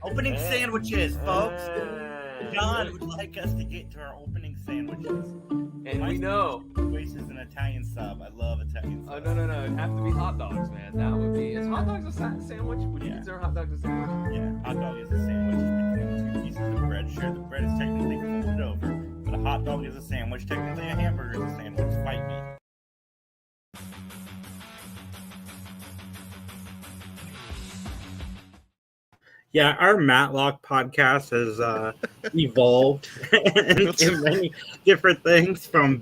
Opening sandwiches, folks. John would like us to get to our opening sandwiches. And we know. Choice is an Italian sub. I love Italian Oh, subs. no. It'd have to be hot dogs, man. That would be. Is hot dogs a sandwich? Would you consider hot dogs a sandwich? Yeah, hot dog is a sandwich between two pieces of bread. Sure, the bread is technically folded over, but a hot dog is a sandwich. Technically, a hamburger is a sandwich. Fight me. Yeah, our Matlock podcast has evolved into many different things, from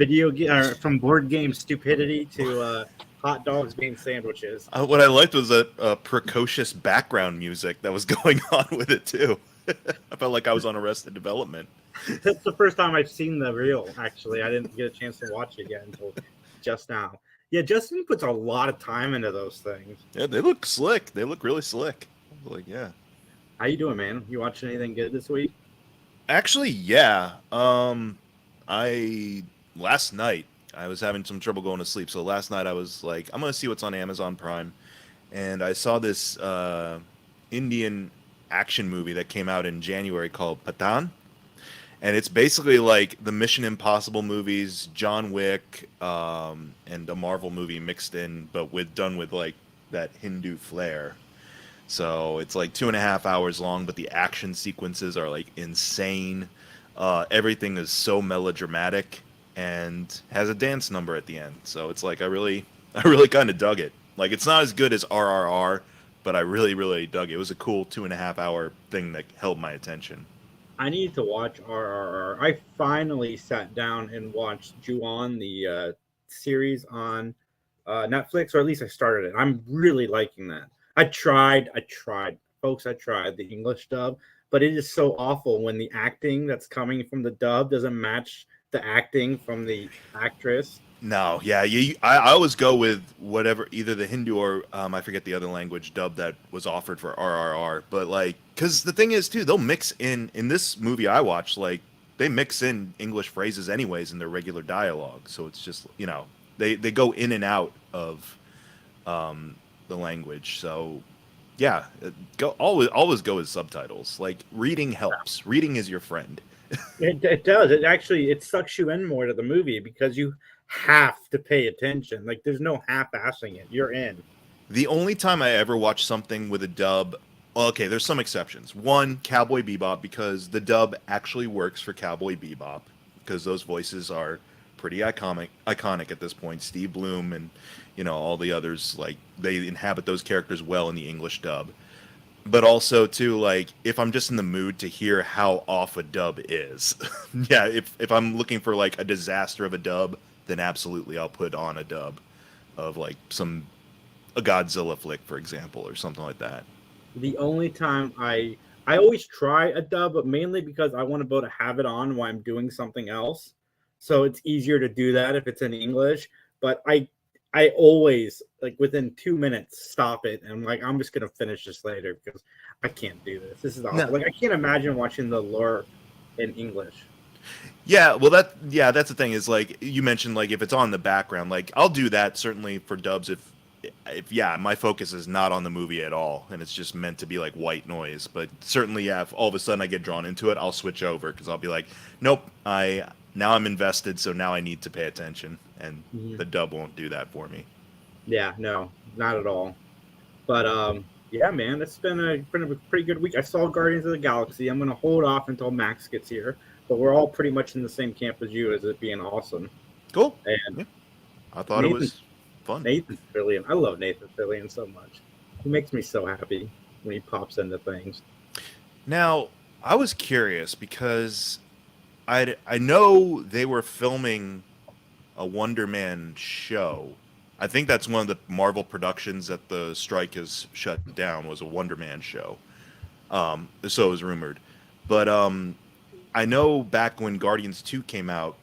from board game stupidity to hot dogs being sandwiches. What I liked was a precocious background music that was going on with it too. I felt like I was on Arrested Development. That's the first time I've seen the reel. Actually, I didn't get a chance to watch it yet until just now. Yeah, Justin puts a lot of time into those things. Yeah, they look slick. They look really slick. Like, yeah. How you doing, man? You watching anything good this week? Actually, yeah. Last night I was having some trouble going to sleep, so last night I was like, I'm gonna see what's on Amazon Prime, and I saw this Indian action movie that came out in January called Patan, and it's basically like the Mission Impossible movies, John Wick, and a Marvel movie mixed in, but done with like that Hindu flair. So it's like 2.5 hours long, but the action sequences are like insane. Everything is so melodramatic and has a dance number at the end. So it's like I really kind of dug it. Like, it's not as good as RRR, but I really dug it. It was a cool 2.5 hour thing that held my attention. I need to watch RRR. I finally sat down and watched Ju-on, the series on Netflix, or at least I started it. I'm really liking that. I tried, folks. I tried the English dub, but it is so awful when the acting that's coming from the dub doesn't match the acting from the actress. No, yeah, I always go with whatever, either the Hindu or I forget the other language dub that was offered for RRR. But like, because the thing is too, they'll mix in this movie I watched, like they mix in English phrases anyways in their regular dialogue. So it's just, they go in and out of the language. So yeah, always go with subtitles. Like, reading helps. Reading is your friend. It does. It sucks you in more to the movie because you have to pay attention. Like, there's no half-assing it. You're in. The only time I ever watch something with a dub, well, okay, there's some exceptions. One, Cowboy Bebop, because the dub actually works for Cowboy Bebop, because those voices are pretty iconic at this point. Steve Bloom and all the others, like, they inhabit those characters well in the English dub. But also too, like, if I'm just in the mood to hear how off a dub is, yeah, if I'm looking for like a disaster of a dub, then absolutely I'll put on a dub of like a Godzilla flick, for example, or something like that. The only time I always try a dub, but mainly because I want to be able to have it on while I'm doing something else. So it's easier to do that if it's in English. But I always, like, within 2 minutes, stop it, and I'm like, I'm just gonna finish this later because I can't do this. This is awful. No. Like, I can't imagine watching the lore in English. Yeah, well, that's the thing, is like you mentioned, like, if it's on the background, like, I'll do that certainly for dubs if my focus is not on the movie at all and it's just meant to be like white noise. But certainly, yeah, if all of a sudden I get drawn into it, I'll switch over because I'll be like, nope, now I'm invested, so now I need to pay attention, and the dub won't do that for me. Yeah, no, not at all. But yeah, man, it's been a pretty good week. I saw Guardians of the Galaxy. I'm gonna hold off until Max gets here, but we're all pretty much in the same camp as you, as it being awesome. Cool. And yeah. I thought it was fun. Nathan Fillion, I love Nathan Fillion so much. He makes me so happy when he pops into things. Now, I was curious because I know they were filming a Wonder Man show. I think that's one of the Marvel productions that the strike has shut down, was a Wonder Man show. So it was rumored. But I know back when Guardians 2 came out,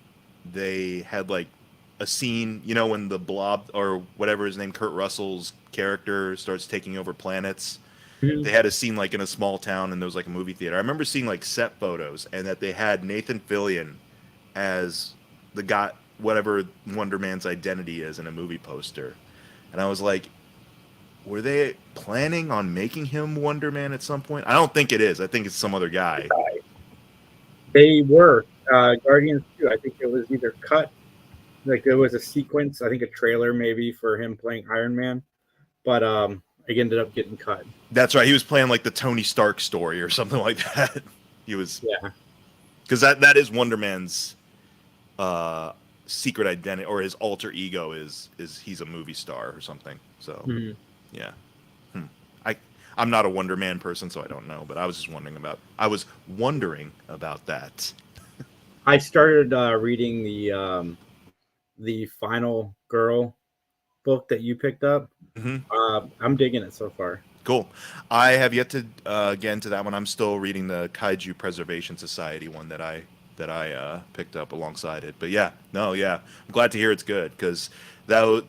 they had like a scene, when the Blob, or whatever his name, Kurt Russell's character, starts taking over planets. They had a scene like in a small town, and there was like a movie theater. I remember seeing like set photos, and that they had Nathan Fillion as the guy, whatever Wonder Man's identity is, in a movie poster. And I was like, were they planning on making him Wonder Man at some point? I don't think it is. I think it's some other guy. They were Guardians 2. I think it was either cut, like there was a sequence, I think a trailer maybe for him playing Iron Man, but it ended up getting cut. That's right. He was playing like the Tony Stark story or something like that. He was, Yeah, because that is Wonder Man's secret identity, or his alter ego is he's a movie star or something. So yeah, I'm not a Wonder Man person, so I don't know. But I was wondering about that. I started reading the Final Girl book that you picked up. I'm digging it so far. Cool. I have yet to get into that one. I'm still reading the Kaiju Preservation Society one that I picked up alongside it. But I'm glad to hear it's good, because that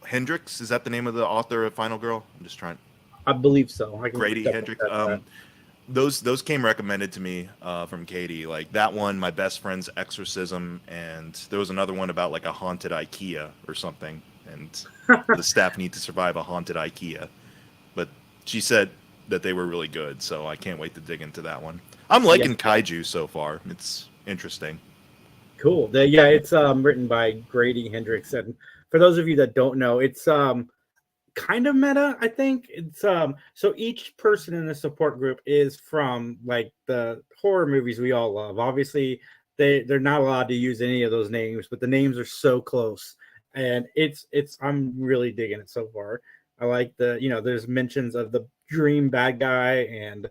Hendricks, is that the name of the author of Final Girl? I'm just trying. I believe so. Grady Hendricks. Those came recommended to me from Katie. Like that one, My Best Friend's Exorcism, and there was another one about like a haunted IKEA or something, and the staff need to survive a haunted IKEA. But she said that they were really good, so I can't wait to dig into that one. I'm liking Kaiju so far. It's interesting. Cool. It's written by Grady Hendricks, and for those of you that don't know, it's kind of meta. I think it's so each person in the support group is from like the horror movies we all love. Obviously, they're not allowed to use any of those names, but the names are so close, and it's I'm really digging it so far. I like there's mentions of the dream bad guy, and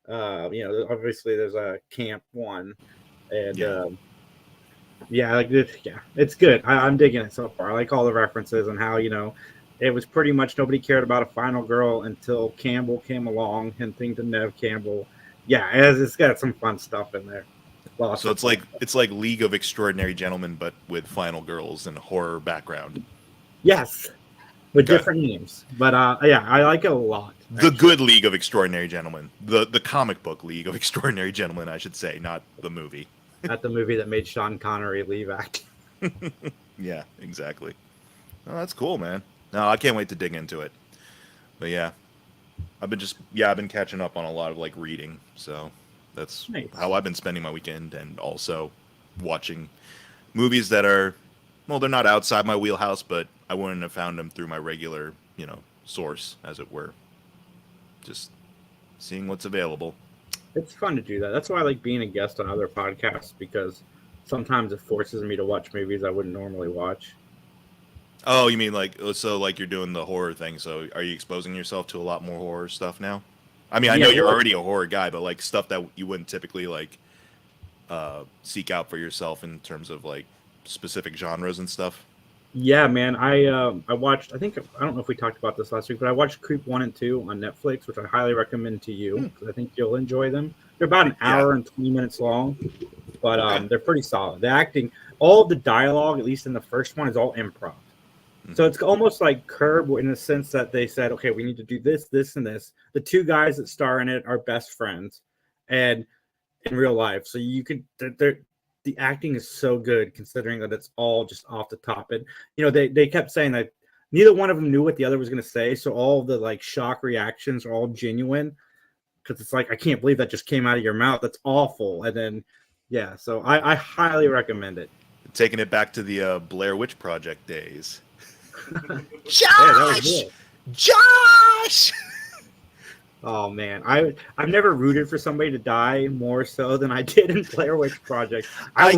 obviously there's a camp one, and it's good. I'm digging it so far. I like all the references and how it was pretty much nobody cared about a final girl until Campbell came along, hinting to Nev Campbell. Yeah, it's got some fun stuff in there. So it's like League of Extraordinary Gentlemen, but with final girls and a horror background. Yes, with different names. But I like it a lot. The good League of Extraordinary Gentlemen, the comic book League of Extraordinary Gentlemen, I should say, not the movie. Not the movie that made Sean Connery leave acting. Yeah, exactly. Oh, that's cool, man. No, I can't wait to dig into it. But yeah, I've been catching up on a lot of like reading, so that's how I've been spending my weekend, and also watching movies that are, well, they're not outside my wheelhouse, but I wouldn't have found them through my regular, source, as it were. Just seeing what's available. It's fun to do that. That's why I like being a guest on other podcasts, because sometimes it forces me to watch movies I wouldn't normally watch. Oh, you mean like you're doing the horror thing? So are you exposing yourself to a lot more horror stuff now? I mean, I know you're already a horror guy, but like stuff that you wouldn't typically like seek out for yourself in terms of like specific genres and stuff. Yeah, man. I watched. I don't know if we talked about this last week, but I watched Creep 1 and 2 on Netflix, which I highly recommend to you, because I think you'll enjoy them. They're about an hour and 20 minutes long, but they're pretty solid. The acting, all the dialogue, at least in the first one, is all improv. So it's almost like Curb in the sense that they said, okay, we need to do this, this, and this. The two guys that star in it are best friends, and in real life. So the acting is so good, considering that it's all just off the top. And they kept saying that neither one of them knew what the other was going to say, so all the like shock reactions are all genuine, because it's like, I can't believe that just came out of your mouth. That's awful. And then so I highly recommend it. Taking it back to the Blair Witch Project days. Josh! Josh! Oh man, I've never rooted for somebody to die more so than I did in Blair Witch Project. I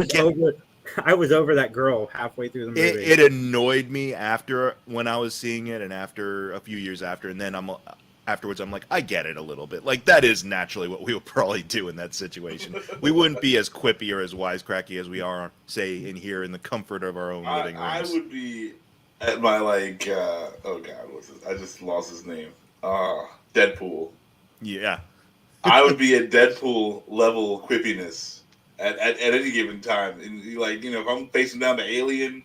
was over that girl halfway through the movie. It annoyed me when I was seeing it, and after a few years after, and then afterwards I'm like, I get it a little bit. Like, that is naturally what we would probably do in that situation. We wouldn't be as quippy or as wisecracky as we are, say, in here in the comfort of our own living rooms. I would be at my oh god, I just lost his name. Deadpool. Yeah. I would be at Deadpool level quippiness at any given time. And if I'm facing down the alien,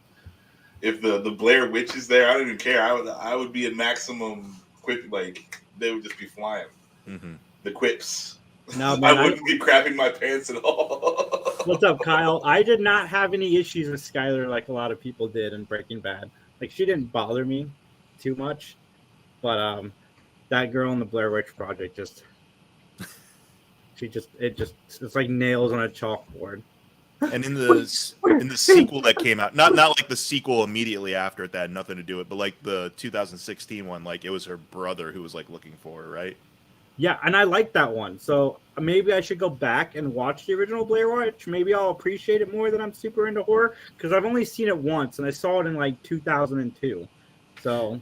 if the Blair Witch is there, I don't even care. I would be at maximum quip. Like, they would just be flying. Mm-hmm. The quips. No, man, I wouldn't be crapping my pants at all. What's up, Kyle? I did not have any issues with Skylar like a lot of people did in Breaking Bad. Like, she didn't bother me too much, but that girl in the Blair Witch Project it's like nails on a chalkboard. And in the sequel that came out, not like the sequel immediately after it that had nothing to do with it, but like the 2016 one, like it was her brother who was like looking for her, right? Yeah, and I like that one. So maybe I should go back and watch the original Blair Witch. Maybe I'll appreciate it more that I'm super into horror, because I've only seen it once, and I saw it in like 2002. So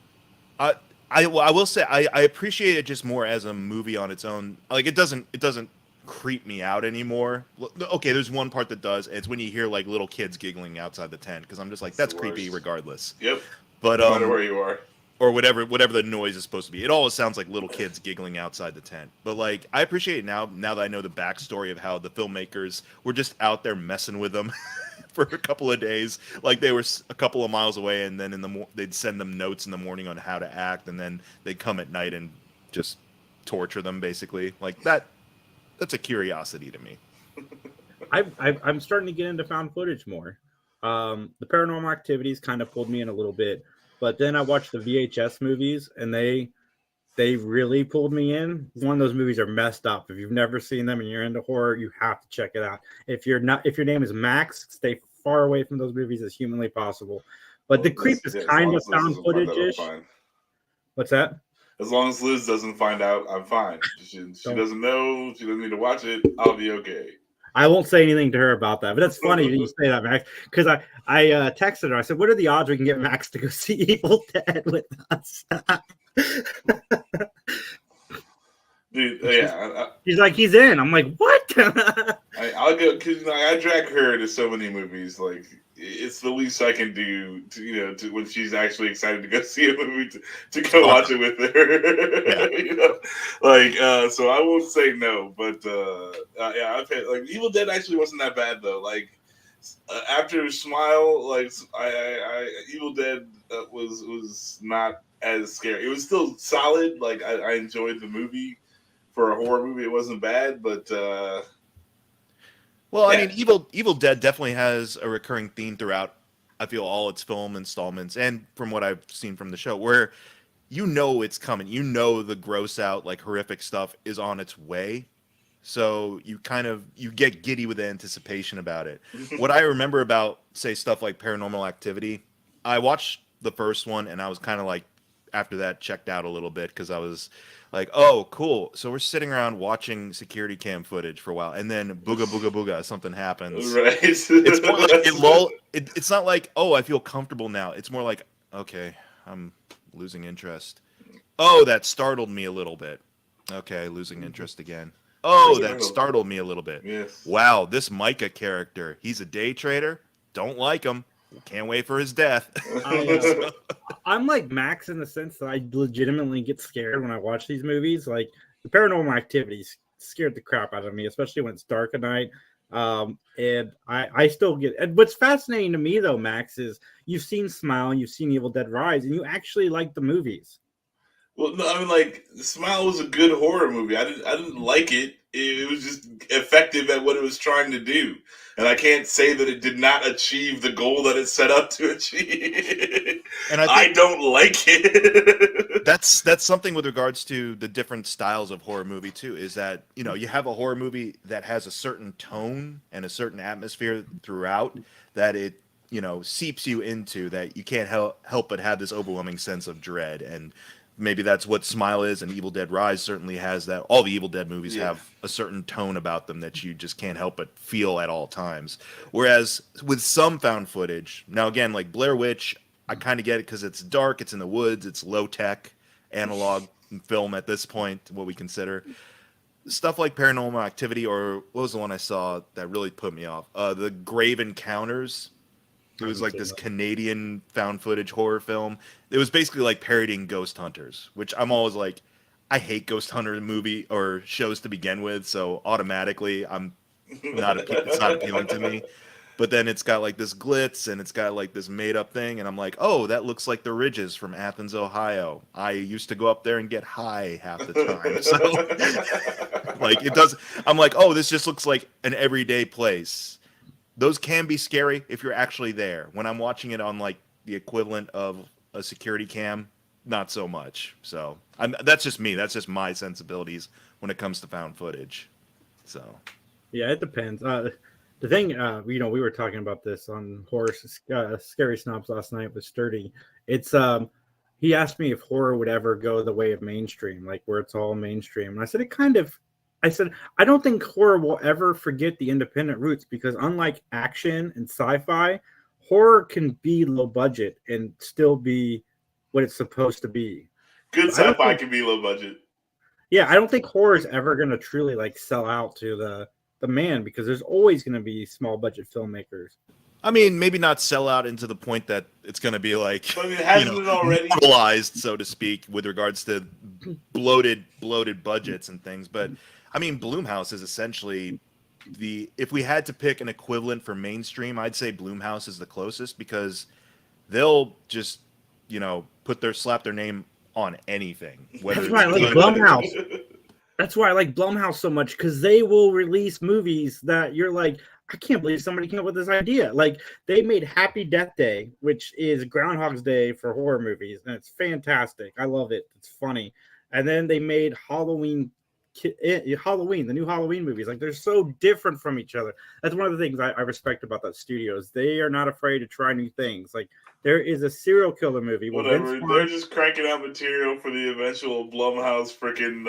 I will say I appreciate it just more as a movie on its own. Like it doesn't creep me out anymore. Okay, there's one part that does. It's when you hear like little kids giggling outside the tent, because I'm just like, that's creepy regardless. Yep. But no matter where you are, or whatever the noise is supposed to be, it always sounds like little kids giggling outside the tent. But like, I appreciate it now that I know the backstory of how the filmmakers were just out there messing with them for a couple of days. Like they were a couple of miles away, and then they'd send them notes in the morning on how to act, and then they'd come at night and just torture them, basically. Like that. That's a curiosity to me. I'm starting to get into found footage more. The Paranormal Activities kind of pulled me in a little bit, but then I watched the VHS movies, and they really pulled me in. One of those movies are messed up. If you've never seen them and you're into horror, you have to check it out. If your name is Max, stay far away from those movies as humanly possible. But the creep is kind of found footage-ish. What's that? As long as Liz doesn't find out, I'm fine. She doesn't know. She doesn't need to watch it. I'll be okay. I won't say anything to her about that. But that's funny that you say that, Max, because I texted her. I said, "What are the odds we can get Max to go see Evil Dead with us?" Dude, yeah. He's like, he's in. I'm like, what? I'll go, because I drag her to so many movies. Like, it's the least I can do to when she's actually excited to go see a movie to go watch it with her. Yeah. So I won't say no, but yeah, I've had like Evil Dead actually wasn't that bad though. Like after Smile, like I Evil Dead was not as scary. It was still solid. Like I enjoyed the movie. For a horror movie, it wasn't bad, but well, yeah. I mean, Evil Dead definitely has a recurring theme throughout. I feel all its film installments, and from what I've seen from the show, where you know it's coming, you know the gross out, like horrific stuff is on its way, so you get giddy with the anticipation about it. What I remember about, say, stuff like Paranormal Activity, I watched the first one, and I was kind of like, after that, checked out a little bit because I was like, oh, cool. So we're sitting around watching security cam footage for a while, and then booga booga booga, something happens. Right. It's more like it's not like, oh, I feel comfortable now. It's more like, okay, I'm losing interest. Oh, that startled me a little bit. Okay, losing interest again. Oh, that startled me a little bit. Yes. Wow, this Micah character, he's a day trader. Don't like him. Can't wait for his death. I'm like Max in the sense that I legitimately get scared when I watch these movies. Like the Paranormal Activities scared the crap out of me, especially when it's dark at night. And I still get. And what's fascinating to me though, Max, is you've seen Smile, you've seen Evil Dead Rise, and you actually like the movies. Well, no, I mean, like Smile was a good horror movie. I didn't like it. It was just effective at what it was trying to do, and I can't say that it did not achieve the goal that it set up to achieve. And I don't like it. That's something with regards to the different styles of horror movie too. Is that you have a horror movie that has a certain tone and a certain atmosphere throughout that it seeps you into, that you can't help but have this overwhelming sense of dread. And maybe that's what Smile is, and Evil Dead Rise certainly has that. All the Evil Dead movies have a certain tone about them that you just can't help but feel at all times. Whereas with some found footage, now again, like Blair Witch, I kind of get it because it's dark, it's in the woods, it's low-tech, analog film at this point, what we consider. Stuff like Paranormal Activity, or what was the one I saw that really put me off? The Grave Encounters. It was like this Canadian found footage horror film. It was basically like parodying Ghost Hunters, which I'm always like, I hate Ghost Hunter movie or shows to begin with, so automatically it's not appealing to me. But then it's got like this glitz and it's got like this made up thing, and I'm like, oh, that looks like the Ridges from Athens, Ohio. I used to go up there and get high half the time. So like it does. I'm like, oh, this just looks like an everyday place. Those can be scary if you're actually there. When I'm watching it on like the equivalent of a security cam, not so much. So that's just me. That's just my sensibilities when it comes to found footage. So Yeah, it depends. The thing, we were talking about this on horror scary snobs last night with Sturdy. It's he asked me if horror would ever go the way of mainstream, like where it's all mainstream. And I said I said I don't think horror will ever forget the independent roots, because unlike action and sci-fi, horror can be low budget and still be what it's supposed to be. Good I don't sci-fi think- can be low budget. Yeah, I don't think horror is ever going to truly like sell out to the man, because there's always going to be small budget filmmakers. I mean, maybe not sell out into the point that it's going to be like, But I mean, hasn't it already? normalized, so to speak, with regards to bloated budgets and things. But I mean, Blumhouse is essentially if we had to pick an equivalent for mainstream, I'd say Blumhouse is the closest, because they'll just, slap their name on anything. That's why I like Blumhouse. That's why I like Blumhouse so much, because they will release movies that you're like, I can't believe somebody came up with this idea. Like, they made Happy Death Day, which is Groundhog's Day for horror movies, and it's fantastic. I love it. It's funny. And then they made Halloween, the new Halloween movies. Like, they're so different from each other. That's one of the things I respect about that studio, is they are not afraid to try new things. Like, there is a serial killer movie. Whatever. They're just cranking out material for the eventual Blumhouse freaking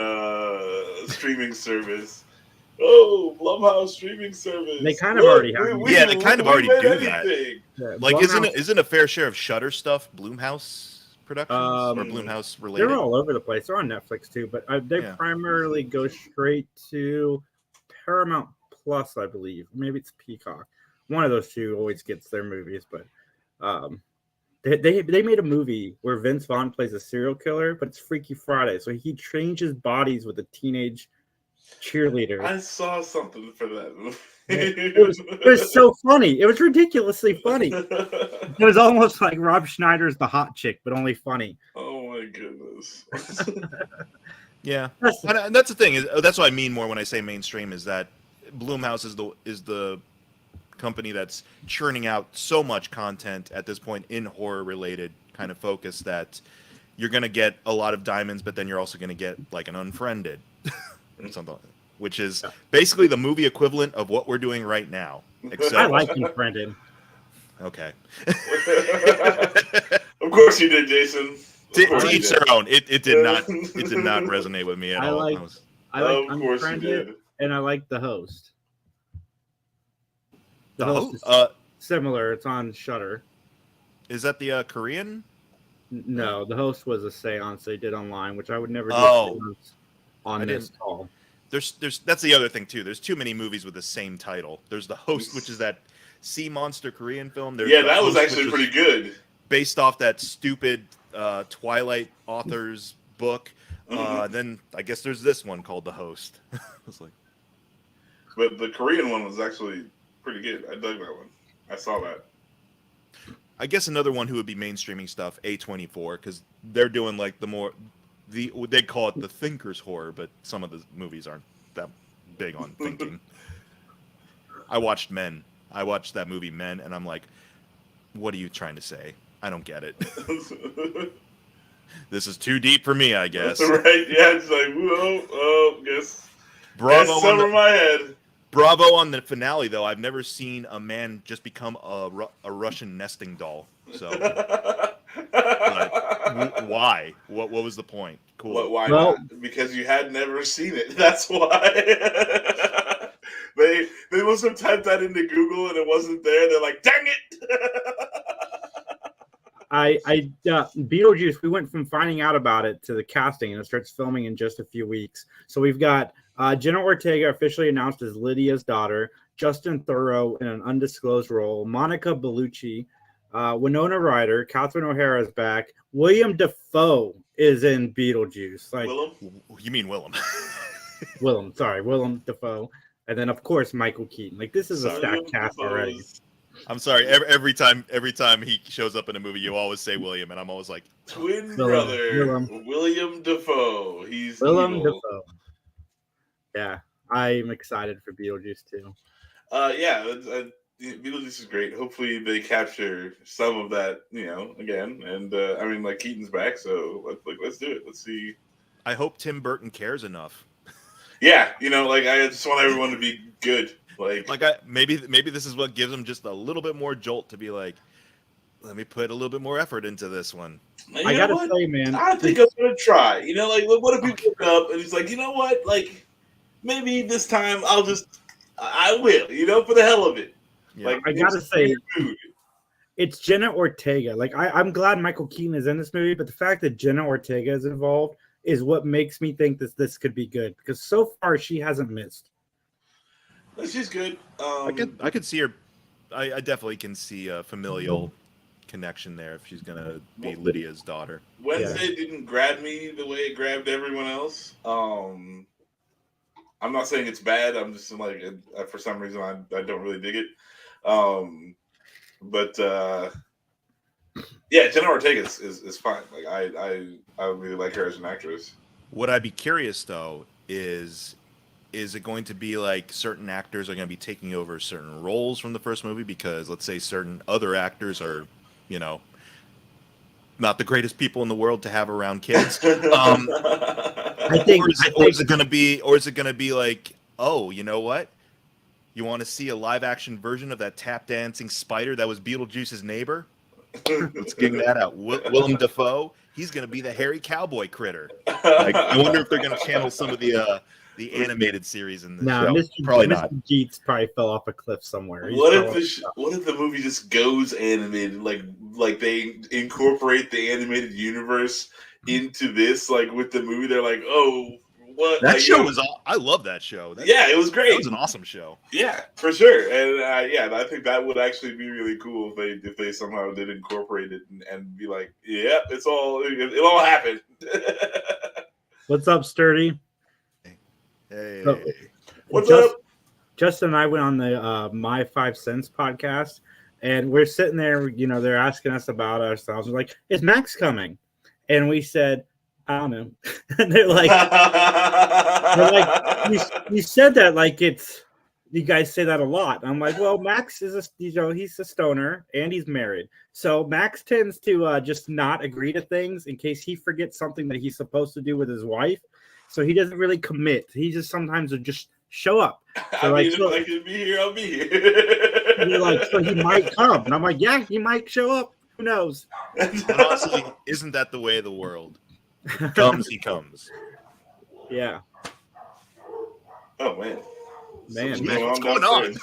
streaming service. Oh, Blumhouse streaming service. They kind of already have. Yeah, they kind of already made do anything. that. Like, isn't a fair share of Shudder stuff Blumhouse productions or Blumhouse related? They're all over the place. They're on Netflix too, but they primarily go straight to Paramount Plus, I believe. Maybe it's Peacock. One of those two always gets their movies, but they made a movie where Vince Vaughn plays a serial killer, but it's Freaky Friday, so he changes bodies with a teenage cheerleader. I saw something for that movie. It was so funny. It was ridiculously funny. It was almost like Rob Schneider's The Hot Chick, but only funny. Oh my goodness. Yeah, and that's the thing. That's what I mean more when I say mainstream, is that Blumhouse is the company that's churning out so much content at this point in horror related kind of focus that you're going to get a lot of diamonds, but then you're also going to get like an Unfriended or something, which is basically the movie equivalent of what we're doing right now. Except, I like Unfriended. Okay. Of course you did, Jason. To each their own. It did not resonate with me at all. I like of course you Unfriended, did. and I like The Host. The Host Host? is similar. It's on Shudder. Is that the Korean? No, The Host was a seance they did online, which I would never do on this call. There's that's the other thing too. There's too many movies with the same title. There's The Host, which is that sea monster Korean film. There's that was actually pretty good. Based off that stupid Twilight author's book. Then I guess there's this one called The Host. It's like, but the Korean one was actually pretty good. I dug that one. I saw that. I guess another one who would be mainstreaming stuff, A24, because they're doing like they call it the thinker's horror, but some of the movies aren't that big on thinking. I watched Men. I watched that movie Men, and I'm like, what are you trying to say? I don't get it. This is too deep for me, I guess. Right? Yeah, it's like, whoa, guess. Bravo over my head. Bravo on the finale, though. I've never seen a man just become a Russian nesting doll. So, why? What was the point? Cool. Why not? Because you had never seen it. That's why. They must have typed that into Google and it wasn't there. They're like, dang it! Beetlejuice, we went from finding out about it to the casting, and it starts filming in just a few weeks. So we've got Jenna Ortega officially announced as Lydia's daughter, Justin Theroux in an undisclosed role, Monica Bellucci, Winona Ryder, Catherine O'Hara is back, William Dafoe is in Beetlejuice. Like, Willem? You mean Willem? Willem Dafoe. And then, of course, Michael Keaton. Like, this is a stacked cast already. I'm sorry. Every time he shows up in a movie, you always say William, and I'm always like, twin brother William Dafoe. He's Willem evil. Dafoe. Yeah, I'm excited for Beetlejuice too. Beetlejuice is great. Hopefully they capture some of that, again. And I mean, like Keaton's back, so let's do it. Let's see. I hope Tim Burton cares enough. Yeah, I just want everyone to be good. Maybe this is what gives him just a little bit more jolt to be like, let me put a little bit more effort into this one. I gotta say, man, I think I'm gonna try. What if we woke up and he's like, you know what, maybe this time I will, for the hell of it. Yeah. I gotta say, it's Jenna Ortega. I'm glad Michael Keaton is in this movie, but the fact that Jenna Ortega is involved is what makes me think this could be good, because so far she hasn't missed. She's good. I could see her. I definitely can see a familial connection there if she's gonna be Lydia's daughter. Wednesday didn't grab me the way it grabbed everyone else. I'm not saying it's bad. I'm just for some reason I don't really dig it. But yeah, Jenna Ortega is fine. I really like her as an actress. What I'd be curious though is it going to be like certain actors are going to be taking over certain roles from the first movie, because let's say certain other actors are, not the greatest people in the world to have around kids. I think, or is it going to be like, oh, you know what? You want to see a live action version of that tap dancing spider that was Beetlejuice's neighbor? Let's dig that out. Willem Dafoe, he's going to be the hairy cowboy critter. I wonder if they're going to channel some of the animated series in this show. Probably not. Geeks probably fell off a cliff somewhere. What if the movie just goes animated? Like they incorporate the animated universe into this, with the movie. They're like, oh, what? That show was I love that show. It was great. It was an awesome show. Yeah, for sure. And I think that would actually be really cool if they somehow did incorporate it and be like, yeah, it all happened. What's up, Sturdy? Hey, what's up? Justin and I went on the My 5 Cents podcast, and we're sitting there. They're asking us about ourselves. We're like, "Is Max coming?" And we said, "I don't know." And they're like, "You said that like it's you guys say that a lot." And I'm like, "Well, Max is he's a stoner and he's married, so Max tends to just not agree to things in case he forgets something that he's supposed to do with his wife." So he doesn't really commit. He just sometimes would just show up. So if I can be here, I'll be here. And you're like, so he might come. And I'm like, yeah, he might show up. Who knows? But honestly, isn't that the way of the world? He comes. Yeah. Oh, man. What's going on?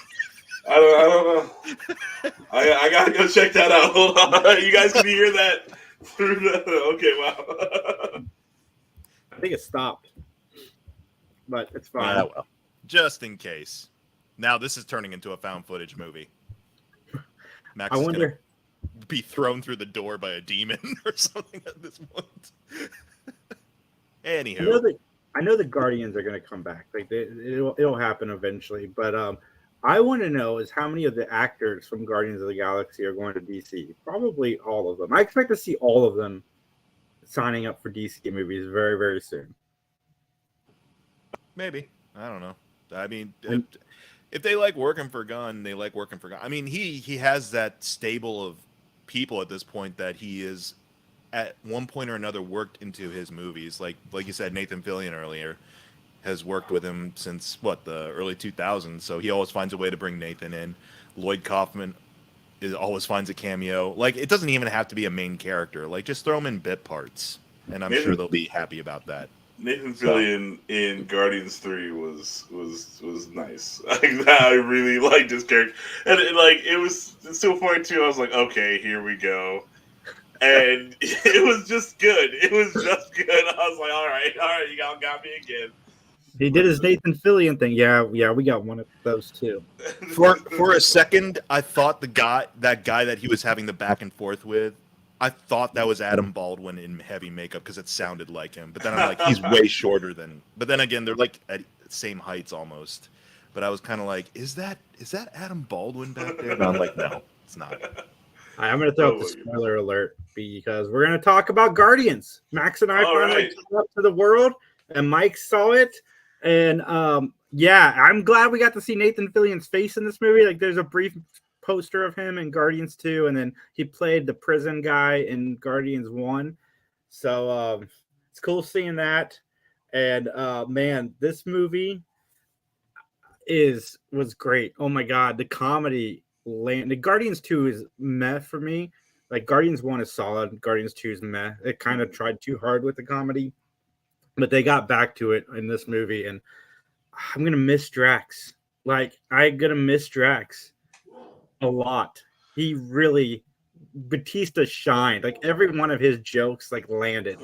I don't know. I gotta go check that out. Hold on. You guys can hear that through the... Okay, wow. I think it stopped, but it's fine. Well, just in case. Now this is turning into a found footage movie. Max is gonna be thrown through the door by a demon or something at this point. Anywho, I know the Guardians are going to come back. It'll happen eventually. But I want to know is how many of the actors from Guardians of the Galaxy are going to DC. Probably all of them. I expect to see all of them signing up for DC movies very, very soon. Maybe. I don't know. I mean, if they like working for Gunn, they like working for Gunn. I mean, he has that stable of people at this point that he is at one point or another worked into his movies. Like you said, Nathan Fillion earlier has worked with him since the early 2000s. So he always finds a way to bring Nathan in. Lloyd Kaufman always finds a cameo. It doesn't even have to be a main character. Just throw him in bit parts, and I'm sure they'll be happy about that. Nathan Fillion in Guardians 3 was nice. I really liked his character, and it was to a point too. I was like, okay, here we go, and it was just good. It was just good. I was like, all right, you got me again. He did his Nathan Fillion thing. Yeah, we got one of those too. For a second, I thought that guy that he was having the back and forth with, I thought that was Adam Baldwin in heavy makeup because it sounded like him. But then I'm like, he's way shorter than. But then again, they're at same heights almost. But I was kind of like, is that Adam Baldwin back there? And I'm like, no, it's not. I'm going to throw up the spoiler alert because we're going to talk about Guardians. Max and I finally took it up to the world, and Mike saw it. And yeah, I'm glad we got to see Nathan Fillion's face in this movie. There's a brief poster of him in Guardians 2, and then he played the prison guy in Guardians 1. So it's cool seeing that. And man, this movie was great. Oh my god, the comedy land. The Guardians 2 is meh for me. Like Guardians 1 is solid, Guardians 2 is meh. It kind of tried too hard with the comedy, but they got back to it in this movie, and I'm gonna miss Drax. Like I'm gonna miss Drax a lot. He really Batista shined. Like every one of his jokes like landed.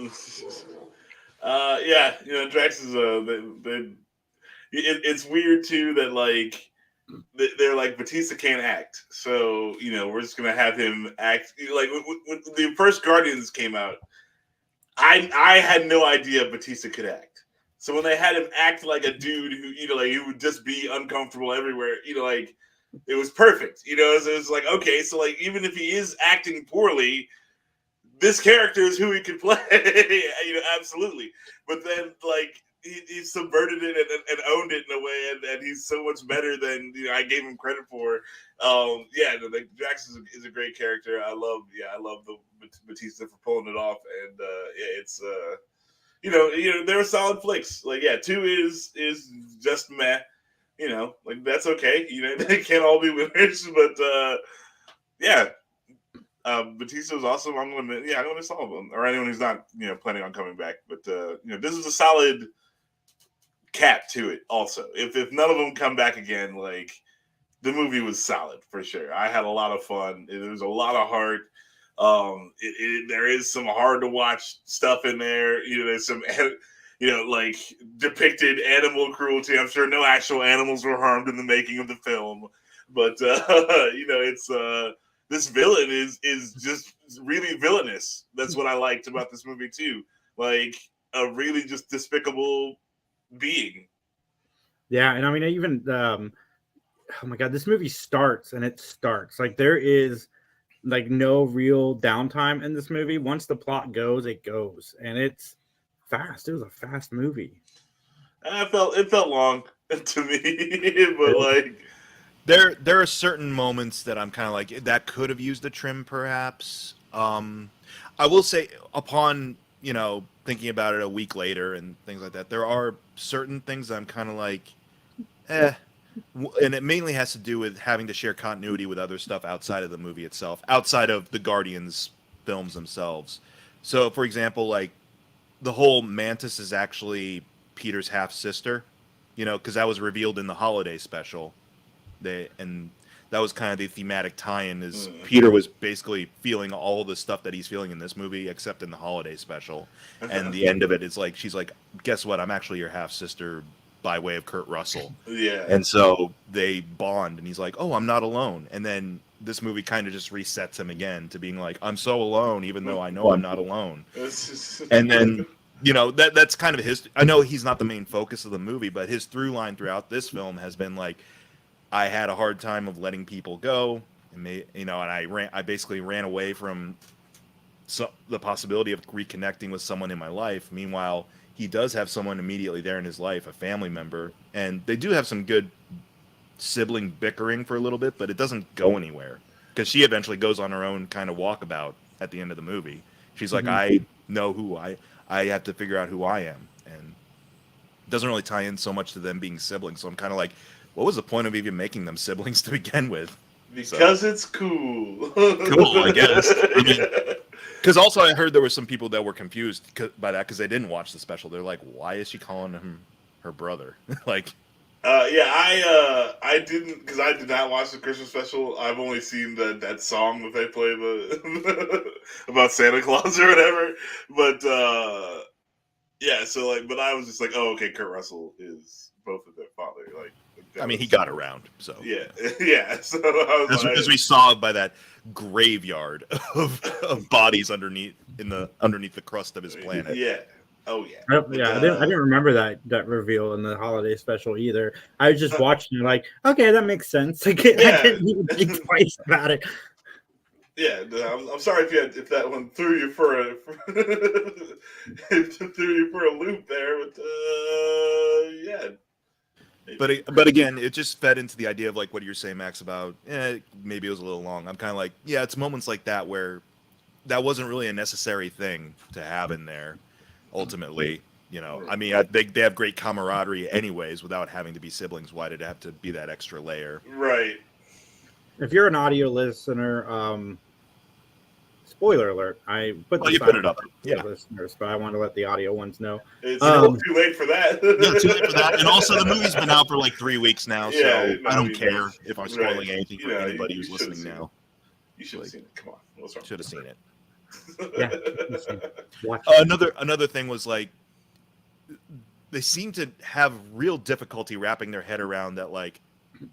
Yeah, Drax is it's weird too that like they're like Batista can't act, so we're just gonna have him act. Like when the first Guardians came out, I had no idea Batista could act. So when they had him act like a dude who like he would just be uncomfortable everywhere, like it was perfect. So it's like, okay, so like even if he is acting poorly, this character is who he could play. Absolutely. But then like he subverted it and owned it in a way, and he's so much better than I gave him credit for. Like Drax is a great character. I love the Batista for pulling it off, and it's there are solid flicks. Like 2 is just meh. Like that's okay. They can't all be winners, but Batista was awesome. I'm gonna miss all of them, or anyone who's not planning on coming back. But this is a solid cap to it. Also, if none of them come back again, like the movie was solid for sure. I had a lot of fun. There was a lot of heart. There is some hard to watch stuff in there. There's some like depicted animal cruelty. I'm sure no actual animals were harmed in the making of the film, but it's this villain is just really villainous. That's what I liked about this movie too. Like a really just despicable being. Yeah, and I mean even oh my god, this movie starts like there is like no real downtime in this movie. Once the plot goes, it goes, and it's fast. It was a fast movie. It felt long to me, but like there are certain moments that I'm kind of like that could have used a trim, perhaps. I will say, upon thinking about it a week later and things like that, there are certain things that I'm kind of like, and it mainly has to do with having to share continuity with other stuff outside of the movie itself, outside of the Guardians films themselves. So, for example, like the whole Mantis is actually Peter's half sister, because that was revealed in the holiday special. And that was kind of the thematic tie-in. Is Peter was basically feeling all the stuff that he's feeling in this movie, except in the holiday special. And the end of it is like she's like, "Guess what? I'm actually your half sister." By way of Kurt Russell. Yeah. And so they bond, and he's like, "Oh, I'm not alone." And then this movie kind of just resets him again to being like, "I'm so alone, even though I know I'm not alone." And then, that's kind of his. I know he's not the main focus of the movie, but his through line throughout this film has been like, I had a hard time of letting people go, and I basically ran away from the possibility of reconnecting with someone in my life. Meanwhile, he does have someone immediately there in his life, a family member, and they do have some good sibling bickering for a little bit, but it doesn't go anywhere because she eventually goes on her own kind of walkabout at the end of the movie. She's like, I know who I have to figure out who I am, and it doesn't really tie in so much to them being siblings. So I'm kind of like, what was the point of even making them siblings to begin with? Because it's cool. Cool, I guess. Because also I heard there were some people that were confused by that because they didn't watch the special. They're like, why is she calling him her brother? Like, I didn't, because I did not watch the Christmas special. I've only seen that song that they play about Santa Claus or whatever. But so like, but I was just like, oh, okay, Kurt Russell is both of their father. Like, I mean, he got around, so yeah. So I was as we saw by that graveyard of bodies underneath the crust of his planet. Yeah. Oh yeah. I didn't remember that reveal in the holiday special either. I was just watching it like, okay, that makes sense. Like, I didn't even think twice about it. Yeah, I'm sorry if that one threw you for a loop there, but yeah. But again, it just fed into the idea of like what you're saying, Max, about maybe it was a little long. I'm kind of like, yeah, it's moments like that where that wasn't really a necessary thing to have in there. Ultimately, I mean, they have great camaraderie anyways without having to be siblings. Why did it have to be that extra layer? Right. If you're an audio listener, spoiler alert, I put You put it up. Yeah. Listeners, but I want to let the audio ones know. It's too late for that. Yeah, too late for that. And also, the movie's been out for like 3 weeks now, so Yeah, I don't care if I'm spoiling right. anything for anybody who's listening now. You should have seen it. Come on. What's wrong? Should have seen it. Yeah. Watch Another thing was like they seem to have real difficulty wrapping their head around that. Like,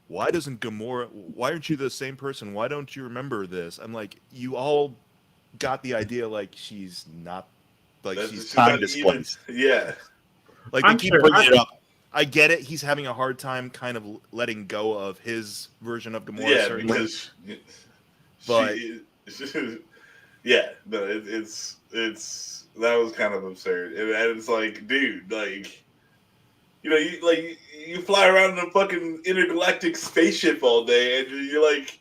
why doesn't Gamora? Why aren't you the same person? Why don't you remember this? I'm like, you all got the idea. Like, she's not. Like, she's time displaced. Yeah. Like, they keep bringing it up. I get it. He's having a hard time kind of letting go of his version of Gamora. Yeah, certainly. Because yeah, no, it's that was kind of absurd, and it's like, dude, like, you fly around in a fucking intergalactic spaceship all day, and you're like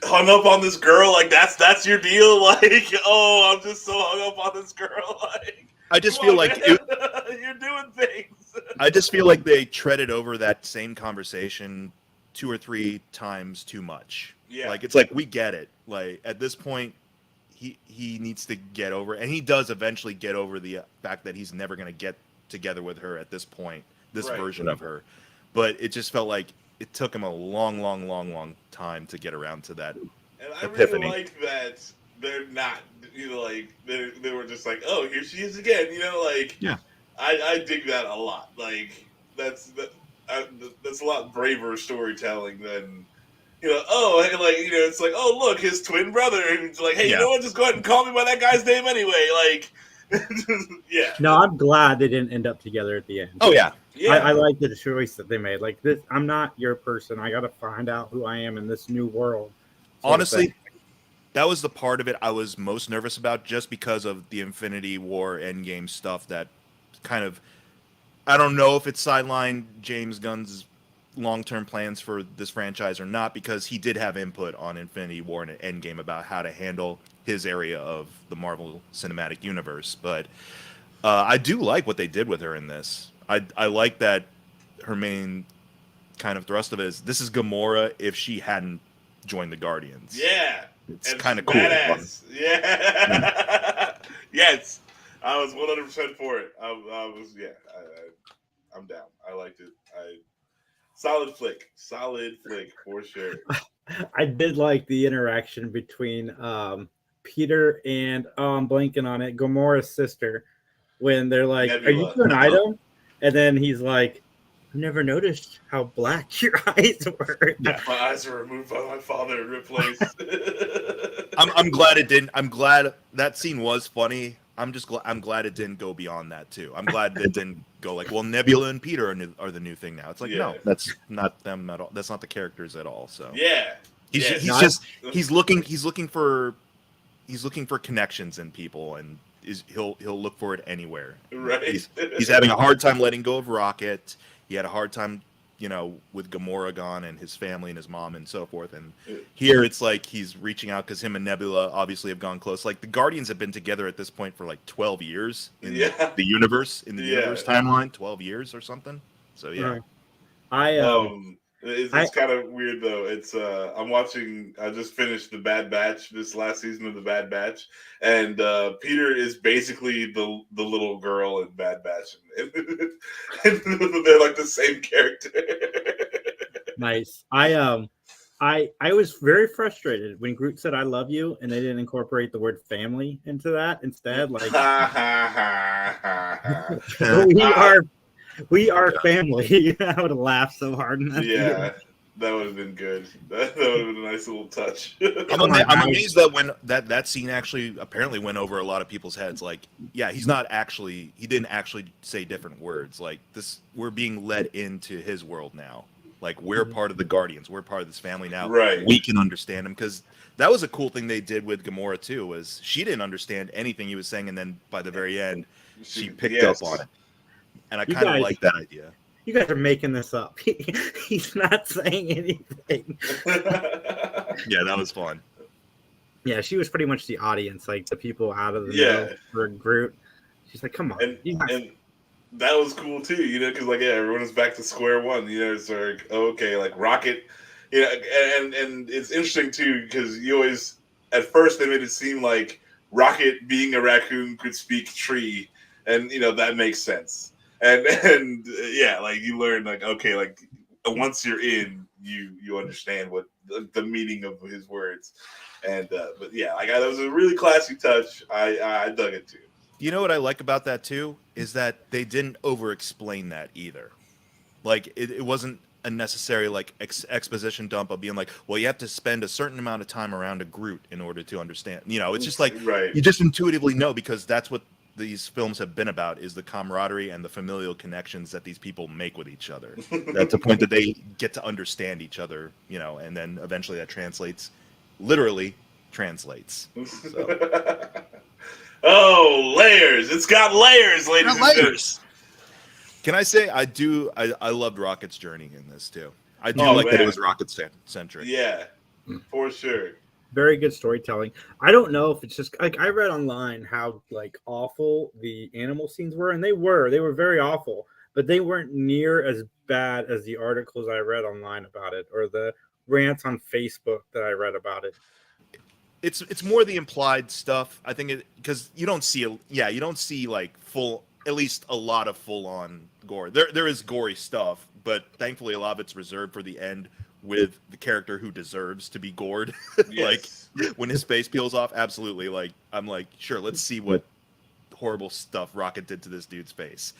hung up on this girl, like that's your deal, like, oh, I'm just so hung up on this girl, like. I just feel like you're doing things. I just feel like they treaded over that same conversation 2 or 3 times too much. Yeah. Like, it's like, we get it. Like, at this point, he needs to get over, and he does eventually get over the fact that he's never going to get together with her at this point, this version of her. But it just felt like it took him a long time to get around to that epiphany. I really like that they're not, like, they were just like, oh, here she is again, like, yeah. I dig that a lot. Like, that's a lot braver storytelling than, oh, hey, like, it's like, oh, look, his twin brother, and it's like, hey, you know what, just go ahead and call me by that guy's name anyway, like, yeah. No, I'm glad they didn't end up together at the end. Oh, yeah. I like the choice that they made. Like, this, I'm not your person. I got to find out who I am in this new world. Honestly, that was the part of it I was most nervous about, just because of the Infinity War Endgame stuff that kind of, I don't know if it's sidelined James Gunn's long-term plans for this franchise or not, because he did have input on Infinity War and Endgame about how to handle his area of the Marvel Cinematic Universe. But I do like what they did with her in this. I like that her main kind of thrust of it is, this is Gamora if she hadn't joined the Guardians. Yeah. It's kind of cool. Badass. Yeah. Yes. I was 100% for it. I'm down. I liked it. Solid flick for sure. I did like the interaction between Peter and I'm blanking on it, Gamora's sister, when they're like, Nebula. Are you doing an item? And then he's like, I've never noticed how black your eyes were. Yeah, my eyes were removed by my father and replaced. I'm glad it didn't. I'm glad that scene was funny. I'm glad it didn't go beyond that too. I'm glad it didn't go like, well, Nebula and Peter are the new thing now. It's like, no, that's not them at all. That's not the characters at all. So he's looking for connections in people, and he'll look for it anywhere. Right. He's having a hard time letting go of Rocket. He had a hard time, with Gamora gone and his family and his mom and so forth. And here it's like he's reaching out because him and Nebula obviously have gone close. Like, the Guardians have been together at this point for like 12 years in the universe, universe timeline, 12 years or something. So yeah. It's kind of weird though. It's I just finished the Bad Batch, this last season of the Bad Batch, and Peter is basically the little girl in Bad Batch, and they're like the same character. Nice. I was very frustrated when Groot said "I love you" and they didn't incorporate the word "family" into that. Instead, like we are family. I would have laughed so hard in that. Yeah, that would have been good. That would have been a nice little touch. I'm amazed that when that scene actually apparently went over a lot of people's heads. Like, yeah, he didn't actually say different words. Like, this, we're being led into his world now. Like, we're part of the Guardians. We're part of this family now. Right. We can understand him, because that was a cool thing they did with Gamora too. Was she didn't understand anything he was saying, and then by the very end, she picked up on it. And I kind of like that idea. you guys are making this up. He's not saying anything. Yeah, that was fun. Yeah, she was pretty much the audience, like the people out of the Yeah. know for Groot. She's like, come on. and You guys- and that was cool too, because like everyone is back to square one. It's like, okay, like Rocket, and it's interesting too because you always at first they made it seem like Rocket being a raccoon could speak tree, and that makes sense, and yeah, like you learn like okay, like once you're in, you understand what the meaning of his words, and but yeah, like that was a really classy touch. I dug it too. You know what I like about that too is that they didn't over-explain that either. Like it wasn't a necessary like exposition dump of being like, well, you have to spend a certain amount of time around a Groot in order to understand. It's just like Right. you just intuitively know because that's what these films have been about is the camaraderie and the familial connections that these people make with each other. That's the point that they get to understand each other, and then eventually that literally translates. So. Oh, layers! It's got layers, ladies and gentlemen. Can I say I loved Rocket's journey in this too. I do Oh, like that it man. was Rocket centric. Yeah, for sure. very good storytelling. I don't know if it's just like I read online how like awful the animal scenes were, and they were very awful, but they weren't near as bad as the articles I read online about it or the rants on Facebook that I read about it. It's more the implied stuff. I think because you don't see like full, at least a lot of full on gore. There is gory stuff, but thankfully a lot of it's reserved for the end with the character who deserves to be gored. Yes. Like when his face peels off, absolutely. Like I'm like, sure, let's see what horrible stuff Rocket did to this dude's face.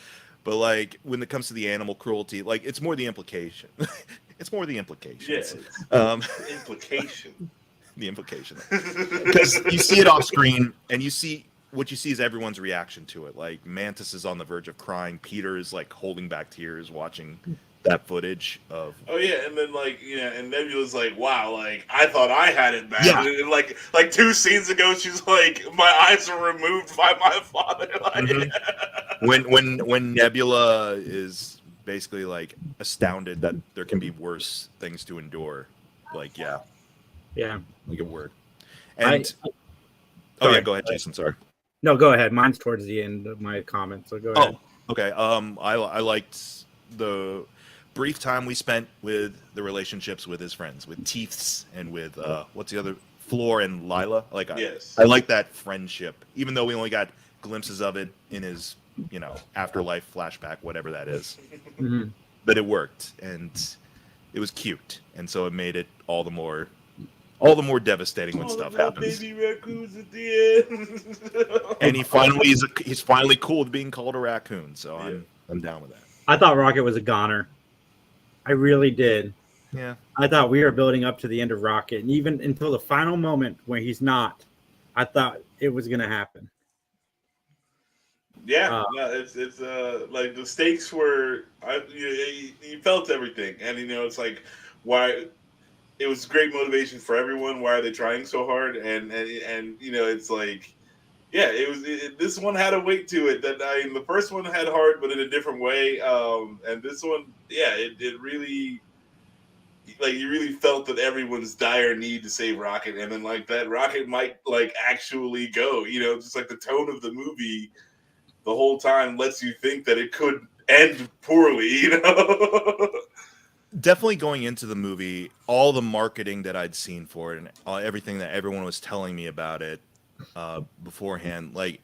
But like when it comes to the animal cruelty, like it's more the implication. It's more the implications. Yeah. Implication. The implication. Because you see it off screen, and what you see is everyone's reaction to it. Like Mantis is on the verge of crying. Peter is like holding back tears watching that footage of. Oh yeah, and then and Nebula's like, "Wow, like I thought I had it bad." Yeah. And like 2 scenes ago, she's like, "My eyes were removed by my father." Like, When Nebula is basically like astounded that there can be worse things to endure, like yeah, like a word. And yeah, go ahead, Jason. Sorry. No, go ahead. Mine's towards the end of my comments, so go ahead. Okay. I liked the brief time we spent with the relationships with his friends, with Teeths and with what's the other, Floor and Lila. Like, yes. I like that friendship, even though we only got glimpses of it in his, afterlife flashback, whatever that is. Mhm. But it worked, and it was cute, and so it made it all the more devastating when stuff happens. Baby raccoons at the end. And he's finally cool with being called a raccoon, so I'm down with that. I thought Rocket was a goner. I really did. Yeah. I thought we were building up to the end of Rocket, and even until the final moment where he's not, I thought it was going to happen. Yeah, no, it's like the stakes were. You felt everything, and it's like why it was great motivation for everyone. Why are they trying so hard? And it's like, yeah, this one had a weight to it that the first one had heart, but in a different way. And this one, yeah, it really, like you really felt that everyone's dire need to save Rocket, and then like that Rocket might like actually go. Just like the tone of the movie the whole time lets you think that it could end poorly. Definitely going into the movie, all the marketing that I'd seen for it and everything that everyone was telling me about it beforehand, like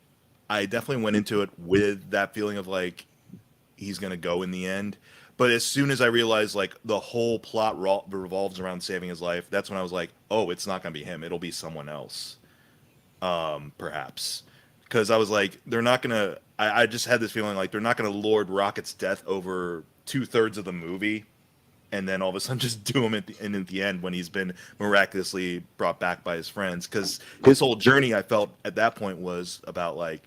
I definitely went into it with that feeling of like he's gonna go in the end. But as soon as I realized like the whole plot revolves around saving his life, that's when I was like, oh, it's not gonna be him. It'll be someone else, perhaps. Because I was like, they're not gonna. I just had this feeling like they're not gonna lord Rocket's death over 2/3 of the movie, and then all of a sudden just do him at the end when he's been miraculously brought back by his friends. Because his whole journey, I felt at that point, was about like,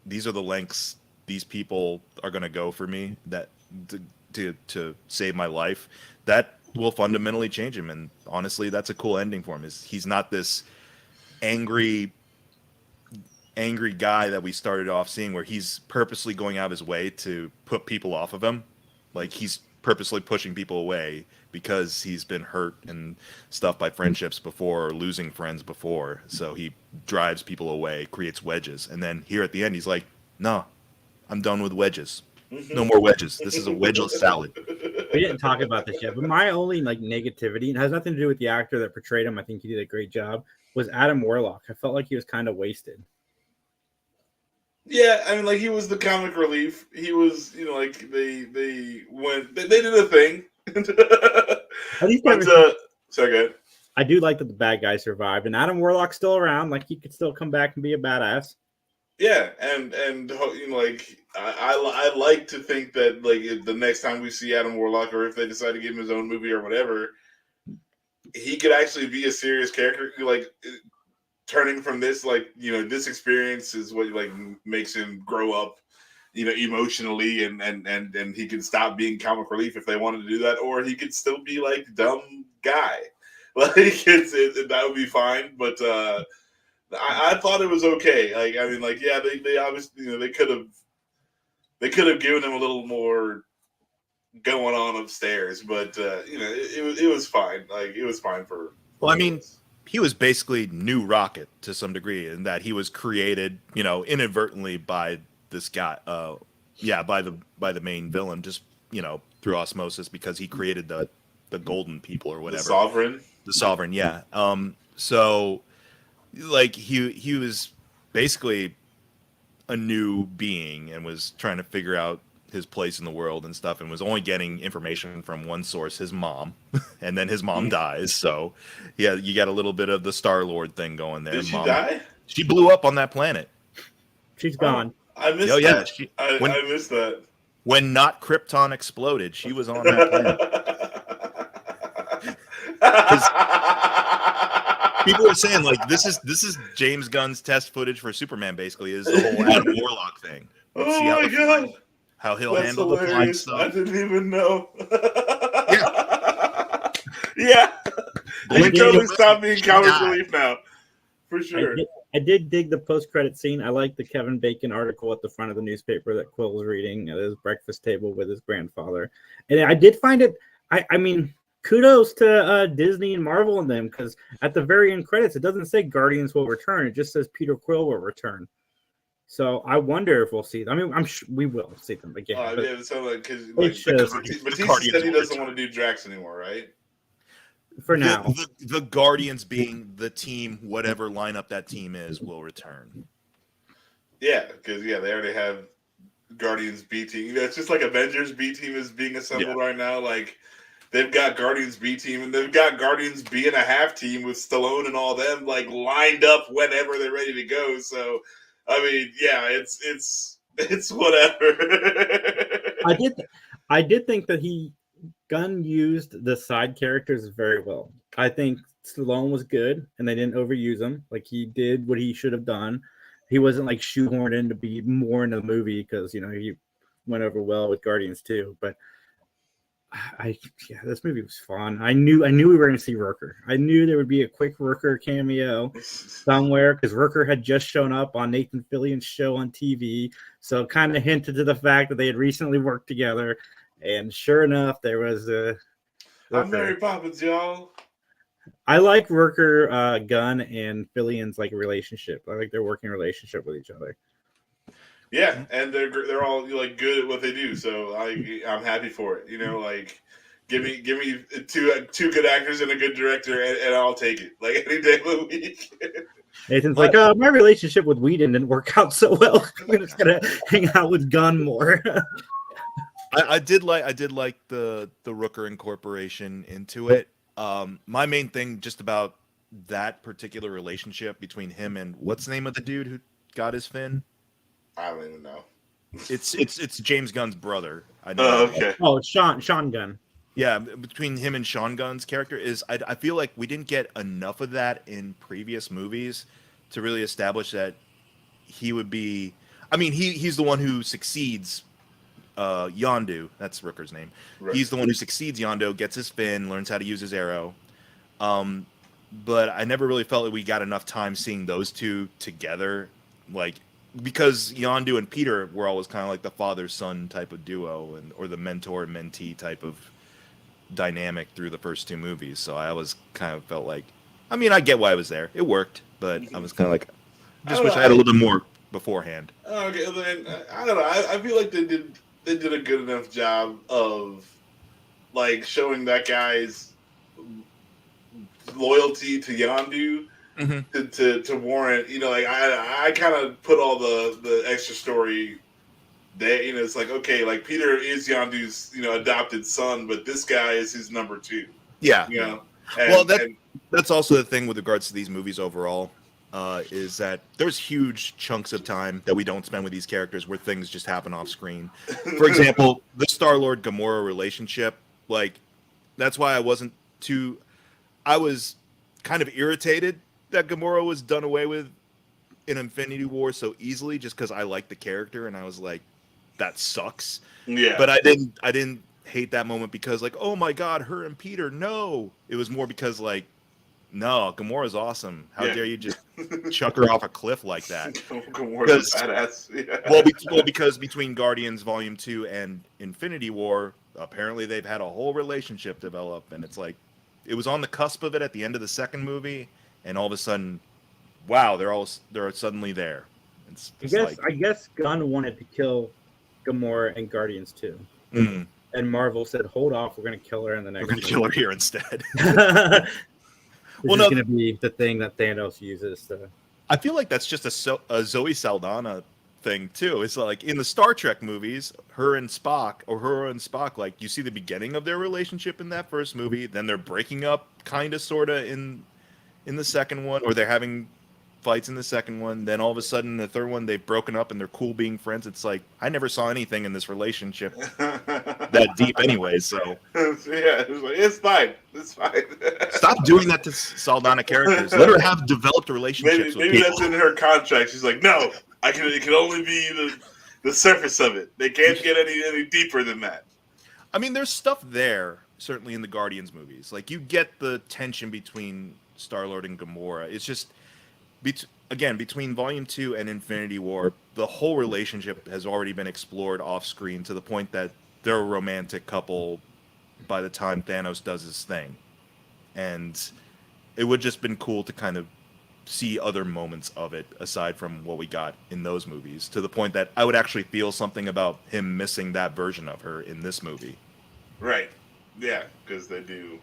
these are the lengths these people are gonna go for me that to save my life. That will fundamentally change him, and honestly, that's a cool ending for him. He's not this angry guy that we started off seeing, where he's purposely going out of his way to put people off of him. Like he's purposely pushing people away because he's been hurt and stuff by friendships before or losing friends before. So he drives people away, creates wedges, and then here at the end he's like, "No, I'm done with wedges. No more wedges. This is a wedgeless salad." We didn't talk about this yet, but my only like negativity, and it has nothing to do with the actor that portrayed him. I think he did a great job. Was Adam Warlock. I felt like he was kind of wasted. Yeah, I mean, like he was the comic relief. He was, like they went, they did a thing. At least But so good. I do like that the bad guy survived, and Adam Warlock's still around. Like he could still come back and be a badass. Yeah, and like I like to think that like if the next time we see Adam Warlock, or if they decide to give him his own movie or whatever, he could actually be a serious character. Like turning from this, like this experience is what like makes him grow up, emotionally, and he could stop being comic relief if they wanted to do that, or he could still be like dumb guy. Like that would be fine, but. I thought it was okay. Like I mean, like yeah, they obviously they could have given him a little more going on upstairs, but it was fine. Like it was fine for. Well, I mean, he was basically New Rocket to some degree in that he was created, inadvertently by this guy. By the main villain, just through osmosis because he created the golden people or whatever. The sovereign, yeah. So. Like he was basically a new being and was trying to figure out his place in the world and stuff, and was only getting information from one source, his mom, and then his mom dies. So yeah, you got a little bit of the Star-Lord thing going there. Did she die? She blew up on that planet. She's gone. I missed that. Yeah, I missed that. When not Krypton exploded, she was on that planet. People are saying like this is James Gunn's test footage for Superman. Basically, is the whole Adam Warlock thing. Let's see my god! How he'll handle the flying stuff. I didn't even know. Yeah, yeah. He totally stopped being comic relief now, for sure. I did dig the post-credit scene. I like the Kevin Bacon article at the front of the newspaper that Quill was reading at his breakfast table with his grandfather, and I did find it. I mean. Kudos to Disney and Marvel and them, because at the very end credits, it doesn't say Guardians will return. It just says Peter Quill will return. So I wonder if we'll see them. I mean, I'm sure we will see them again. Yeah, so because Batista said he doesn't want to do Drax anymore, right? For now, the Guardians being the team, whatever lineup that team is, will return. Yeah, because they already have Guardians B team. It's just like Avengers B team is being assembled right now, like. They've got Guardians B team, and they've got Guardians B and a half team with Stallone and all them like lined up whenever they're ready to go. So, I mean, yeah, it's whatever. I did think that Gunn used the side characters very well. I think Stallone was good, and they didn't overuse him. Like he did what he should have done. He wasn't like shoehorned in to be more in the movie because he went over well with Guardians too, but. This movie was fun. I knew we were going to see Rooker. I knew there would be a quick Rooker cameo somewhere because Rooker had just shown up on Nathan Fillion's show on TV, so it kind of hinted to the fact that they had recently worked together. And sure enough, there was a. I'm Mary Poppins, y'all. I like Rooker, Gunn, and Fillion's like relationship. I like their working relationship with each other. Yeah, and they're all like good at what they do, so I'm happy for it. Like give me two good actors and a good director, and I'll take it like any day of the week. Nathan's like, my relationship with Whedon didn't work out so well. I'm just gonna hang out with Gunn more. I did like the Rooker incorporation into it. My main thing just about that particular relationship between him and what's the name of the dude who got his fin? I don't even know. It's James Gunn's brother. I know. Oh, okay. Oh, Sean Gunn. Yeah, between him and Sean Gunn's character I feel like we didn't get enough of that in previous movies to really establish that he would be. I mean, he's the one who succeeds Yondu. That's Rooker's name. Right. He's the one who succeeds Yondu, gets his fin, learns how to use his arrow. But I never really felt that we got enough time seeing those two together, like because Yondu and Peter were always kind of like the father-son type of duo, or the mentor-mentee type of dynamic through the first two movies. So I always kind of felt like, I mean, I get why I was there. It worked, but I was kind of like, just wish I had a little bit more beforehand. Okay, then I don't know. I feel like they did a good enough job of like showing that guy's loyalty to Yondu to warrant. You know, like I kind of put all the extra story there. You know, it's like, okay, like Peter is Yondu's adopted son, but this guy is his number two. Yeah. You know. Well, that's also the thing with regards to these movies overall. Is that there's huge chunks of time that we don't spend with these characters where things just happen off screen. For example, the Star-Lord Gamora relationship, like, that's why I was kind of irritated that Gamora was done away with in Infinity War so easily, just because I liked the character and I was like, that sucks. Yeah. But I didn't hate that moment because, like, oh my god, her and Peter, no. It was more because, like, no, Gamora's awesome. How dare you just chuck her off a cliff like that? Gamora's a badass. Yeah. Well, because between Guardians Volume 2 and Infinity War, apparently they've had a whole relationship develop, and it's like, it was on the cusp of it at the end of the second movie, and all of a sudden, wow, they're suddenly there. I guess Gunn wanted to kill Gamora in Guardians 2. Mm. And Marvel said, hold off, we're going to kill her in the next We're going to kill her here instead. This is going to be the thing that Thanos uses to... I feel like that's just a Zoe Saldana thing too. It's like in the Star Trek movies, her and Spock, like, you see the beginning of their relationship in that first movie, then they're breaking up kind of sort of in the second one, or they're having fights in the second one, then all of a sudden the third one they've broken up and they're cool being friends. It's like, I never saw anything in this relationship that deep anyway, so yeah, it's fine. Stop doing that to Saldana characters. Let her have developed relationships with maybe people. that's in her contract. She's like, no, it can only be the surface of it. They can't get any deeper than that. I mean, there's stuff there, certainly in the Guardians movies. Like, you get the tension between Star-Lord and Gamora. It's just, again, between Volume 2 and Infinity War, the whole relationship has already been explored off-screen to the point that they're a romantic couple by the time Thanos does his thing. And it would just been cool to kind of see other moments of it aside from what we got in those movies, to the point that I would actually feel something about him missing that version of her in this movie. Right. Yeah, because they do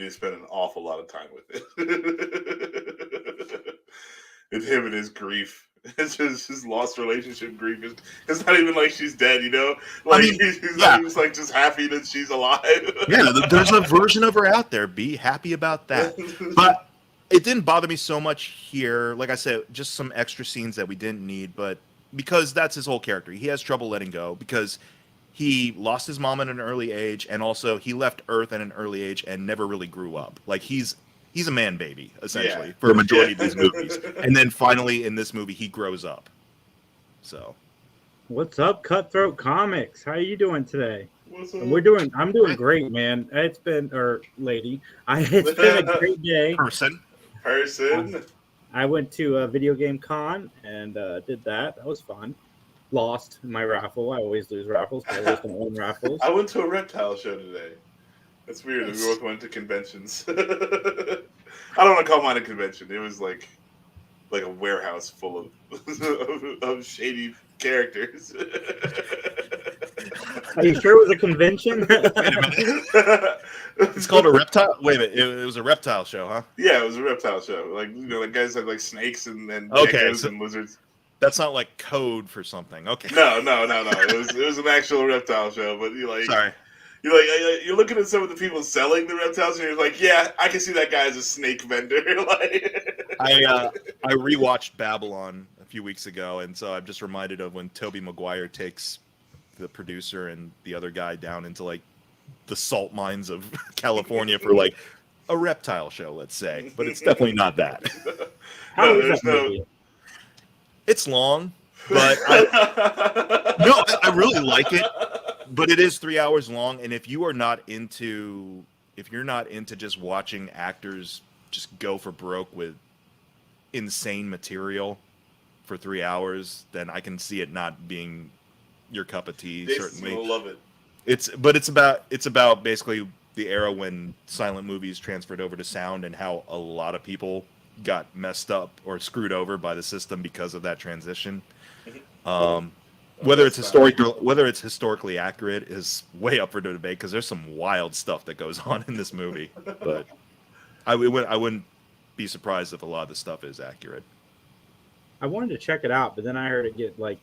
spend an awful lot of time with it. It's him and his grief. It's just his lost relationship grief. It's not even like she's dead, you know? Like, I mean, he's not even like just happy that she's alive. Yeah, there's a version of her out there. Be happy about that. But it didn't bother me so much here. Like I said, just some extra scenes that we didn't need, but because that's his whole character. He has trouble letting go because he lost his mom at an early age, and also he left Earth at an early age and never really grew up. Like, he's a man baby, essentially, for a majority of these movies. And then finally in this movie, he grows up. So, what's up, Cutthroat Comics? How are you doing today? I'm doing great, man. It's been a great day. Person. I went to a video game con and did that. That was fun. Lost my raffle. I always lose raffles. I always don't win raffles. I went to a reptile show today. That's weird. We both went to conventions. I don't want to call mine a convention. It was like a warehouse full of shady characters. Are you sure it was a convention? Wait a minute. It's called a reptile? Wait a minute. It was a reptile show, huh? Yeah, it was a reptile show. Like, like guys had like snakes and geckos and lizards. That's not like code for something. Okay. No. It was an actual reptile show, but Sorry. You're looking at some of the people selling the reptiles, and you're like, yeah, I can see that guy as a snake vendor. I rewatched Babylon a few weeks ago, and so I'm just reminded of when Tobey Maguire takes the producer and the other guy down into like the salt mines of California for like a reptile show, let's say, but it's definitely not that. It's long, but I really like it. But it is 3 hours long, and if you're not into just watching actors just go for broke with insane material for 3 hours, then I can see it not being your cup of tea. Jason's Certainly, gonna love it. It's about basically the era when silent movies transferred over to sound and how a lot of people got messed up or screwed over by the system because of that transition. Whether it's historically accurate is way up for debate because there's some wild stuff that goes on in this movie. But I wouldn't be surprised if a lot of the stuff is accurate. I wanted to check it out, but then I heard it get like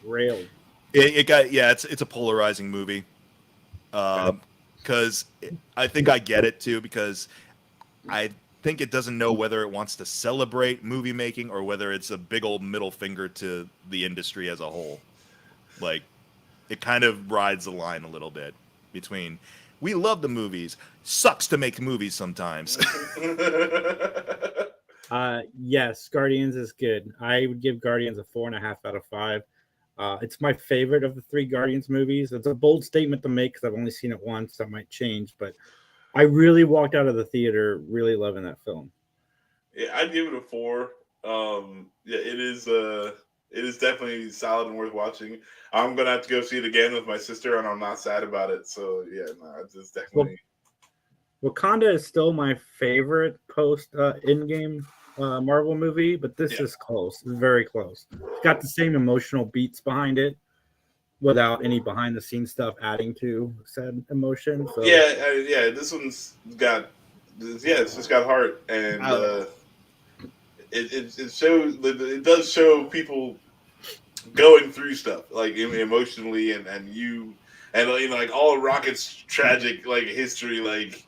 railed. It's a polarizing movie. Because I think I get it too, because I think it doesn't know whether it wants to celebrate movie making or whether it's a big old middle finger to the industry as a whole. Like, it kind of rides the line a little bit between we love the movies, sucks to make movies sometimes. Yes, Guardians is good. I would give Guardians a 4.5 out of 5. It's my favorite of the 3 Guardians movies. It's a bold statement to make because I've only seen it once. That might change, but I really walked out of the theater really loving that film. Yeah, I'd give it a 4. It is definitely solid and worth watching. I'm gonna have to go see it again with my sister, and I'm not sad about it. So yeah, no, it's definitely. Wakanda is still my favorite post in-game Marvel movie, but this is close. It's very close. It's got the same emotional beats behind it without any behind-the-scenes stuff adding to said emotion. So. This one's got it's just got heart, and it shows. It does show people going through stuff like emotionally, and like all Rocket's tragic like history, like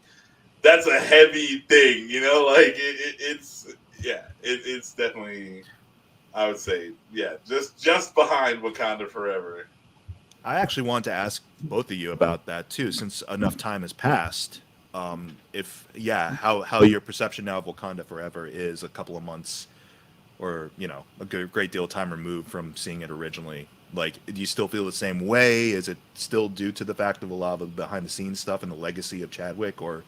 that's a heavy thing, like it's definitely, I would say, just behind Wakanda Forever. I actually want to ask both of you about that too, since enough time has passed. How your perception now of Wakanda Forever is a couple of months, or a great deal of time removed from seeing it originally. Like, do you still feel the same way? Is it still due to the fact of a lot of the behind the scenes stuff and the legacy of Chadwick, or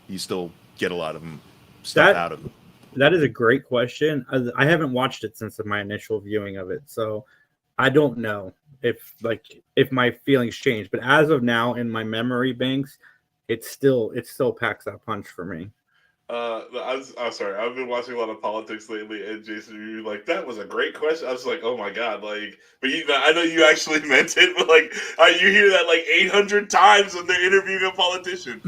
you still get a lot of stuff out of it? That is a great question. I haven't watched it since my initial viewing of it, so I don't know if my feelings change. But as of now, in my memory banks, it still packs that punch for me. I'm sorry. I've been watching a lot of politics lately, and Jason, you were like, "That was a great question." I was like, "Oh my god!" Like, but I know you actually meant it, but like, you hear that like 800 times when they're interviewing a politician.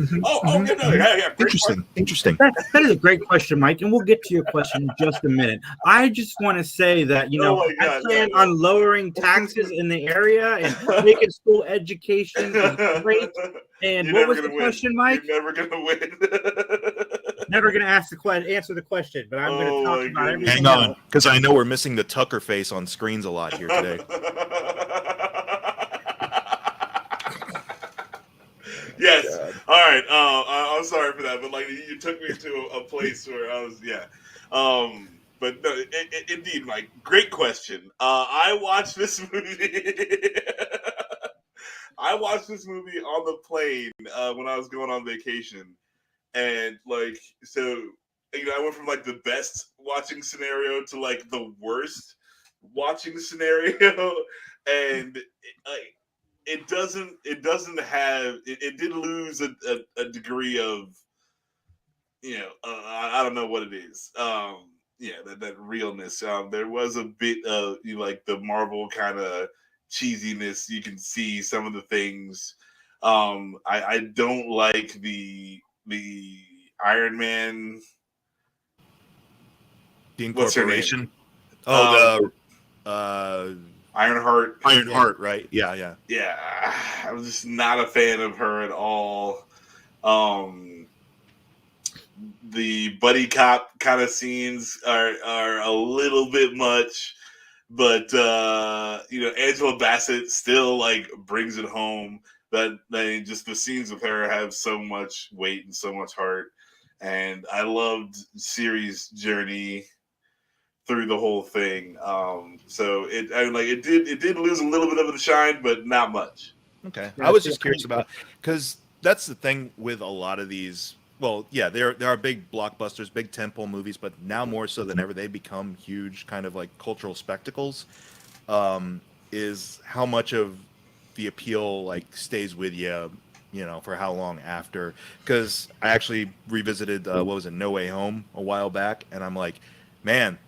Interesting. That is a great question, Mike, and we'll get to your question in just a minute. I just want to say that I plan on lowering taxes in the area and making school education great. And what was the question, Mike? You're never gonna win. Never going to answer the question, but I'm going to talk about everything. Hang on, because I know we're missing the Tucker face on screens a lot here today. Yes. God. All right. I'm sorry for that, but like you took me to a place where I was, But no, indeed, Mike. Great question. I watched this movie. I watched this movie on the plane when I was going on vacation. And like, so, I went from like the best watching scenario to like the worst watching scenario. And it did lose a degree of, I don't know what it is. That realness. There was a bit of like the Marvel kind of cheesiness. You can see some of the things. I don't like the Iron Man, the incorporation. Ironheart. Ironheart, right? Yeah. I was just not a fan of her at all. The buddy cop kind of scenes are a little bit much, but Angela Bassett still like brings it home. That just the scenes with her have so much weight and so much heart, and I loved Ciri's journey through the whole thing. So it did lose a little bit of the shine, but not much. Okay, I was just curious about, because that's the thing with a lot of these well, yeah, there are big blockbusters, big tentpole movies, but now more so than ever, they become huge kind of like cultural spectacles. Is how much of the appeal like stays with you, for how long after? Because I actually revisited what was it, No Way Home a while back, and I'm like, man,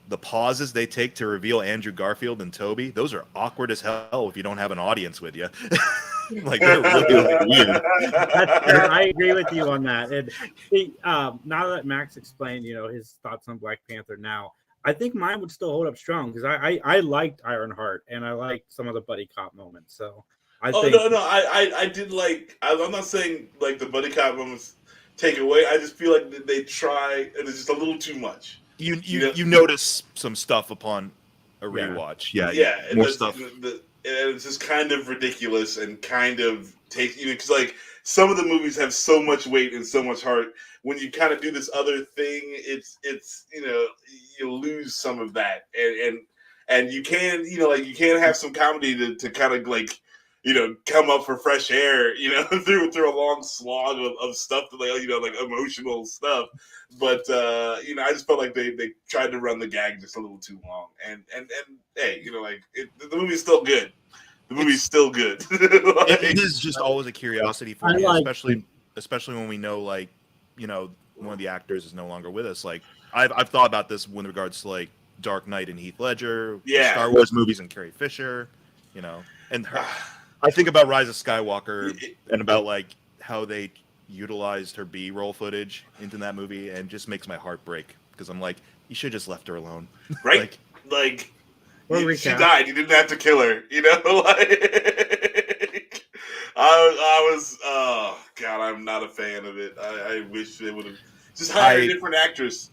the pauses they take to reveal Andrew Garfield and Toby, those are awkward as hell if you don't have an audience with you. Like they're really weird. That's fair. I agree with you on that. And see, now that Max explained, his thoughts on Black Panther now, I think mine would still hold up strong because I liked Ironheart and I liked some of the buddy cop moments. So I think no, I did like. I'm not saying like the buddy cop moments take away. I just feel like they try, and it's just a little too much. You notice some stuff upon a rewatch. Yeah, more stuff. And it's just kind of ridiculous and kind of takes because like some of the movies have so much weight and so much heart. When you kind of do this other thing, it's you lose some of that, and you can like you can have some comedy to kind of like come up for fresh air through a long slog of stuff that like emotional stuff. But I just felt like they tried to run the gag just a little too long, and hey, the movie's still good. The movie's still good. It is just always a curiosity for me, especially when we know like one of the actors is no longer with us. Like I've thought about this in regards to like Dark Knight and Heath Ledger, Star Wars movies and Carrie Fisher, and her. I think about Rise of Skywalker and about like how they utilized her B-roll footage into that movie, and just makes my heart break because I'm like, you should have just left her alone, right? She died. You didn't have to kill her, Like I was, oh god, I'm not a fan of it. I wish they would have just hired a different actress.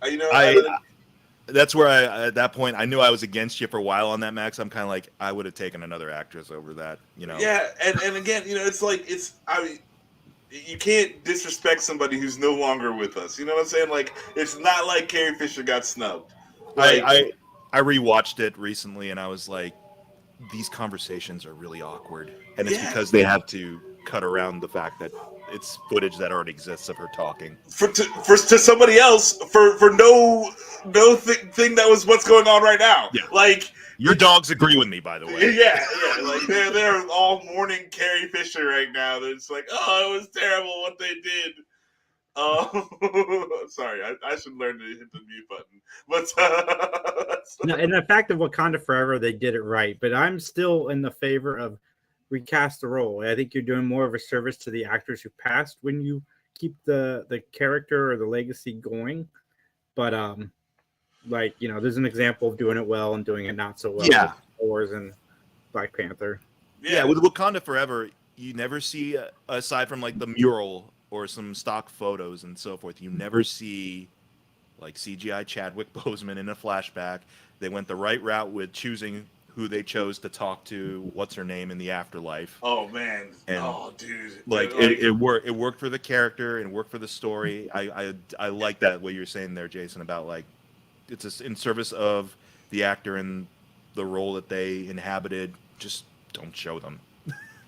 That's where at that point I knew I was against you for a while on that, Max. I'm kind of like, I would have taken another actress over that, Yeah, and again, it's like you can't disrespect somebody who's no longer with us. You know what I'm saying? Like it's not like Carrie Fisher got snubbed. Like, I rewatched it recently and I was like, these conversations are really awkward, and it's because they have to cut around the fact that it's footage that already exists of her talking to somebody else for no thing that was what's going on right now. Yeah. Like your dogs agree with me, by the way. Yeah. Like they're all mourning Carrie Fisher right now. They're just like, oh, it was terrible what they did. Oh, sorry. I should learn to hit the mute button. But no, and the fact of Wakanda Forever, they did it right. But I'm still in the favor of recast the role. I think you're doing more of a service to the actors who passed when you keep the character or the legacy going. But there's an example of doing it well and doing it not so well. Yeah, with Star Wars and Black Panther. Yeah, with Wakanda Forever, you never see aside from like the mural or some stock photos and so forth. You never see like CGI Chadwick Boseman in a flashback. They went the right route with choosing who they chose to talk to, what's her name in the afterlife. Oh man, and dude, like it worked for the character and worked for the story. I like that what you're saying there, Jason, about like it's in service of the actor and the role that they inhabited. Just don't show them.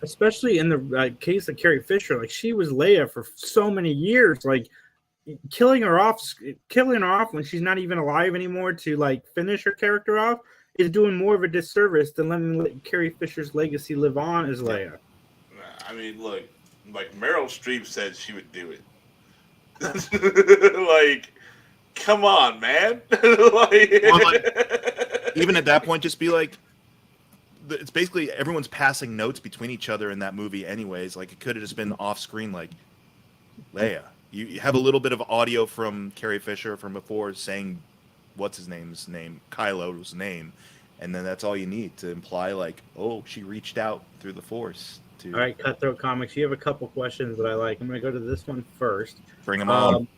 Especially in the case of Carrie Fisher, like she was Leia for so many years, like killing her off when she's not even alive anymore to like finish her character off is doing more of a disservice than letting Carrie Fisher's legacy live on as Leia. I mean, look, like Meryl Streep said she would do it. Like, come on, man. Even at that point, just be like, it's basically everyone's passing notes between each other in that movie anyways. Like it could have just been off screen, like Leia. You have a little bit of audio from Carrie Fisher from before saying what's his name's name, Kylo's name, and then that's all you need to imply like, oh, she reached out through the Force. All right, Cutthroat Comics, you have a couple questions that I like. I'm going to go to this one first. Bring them on.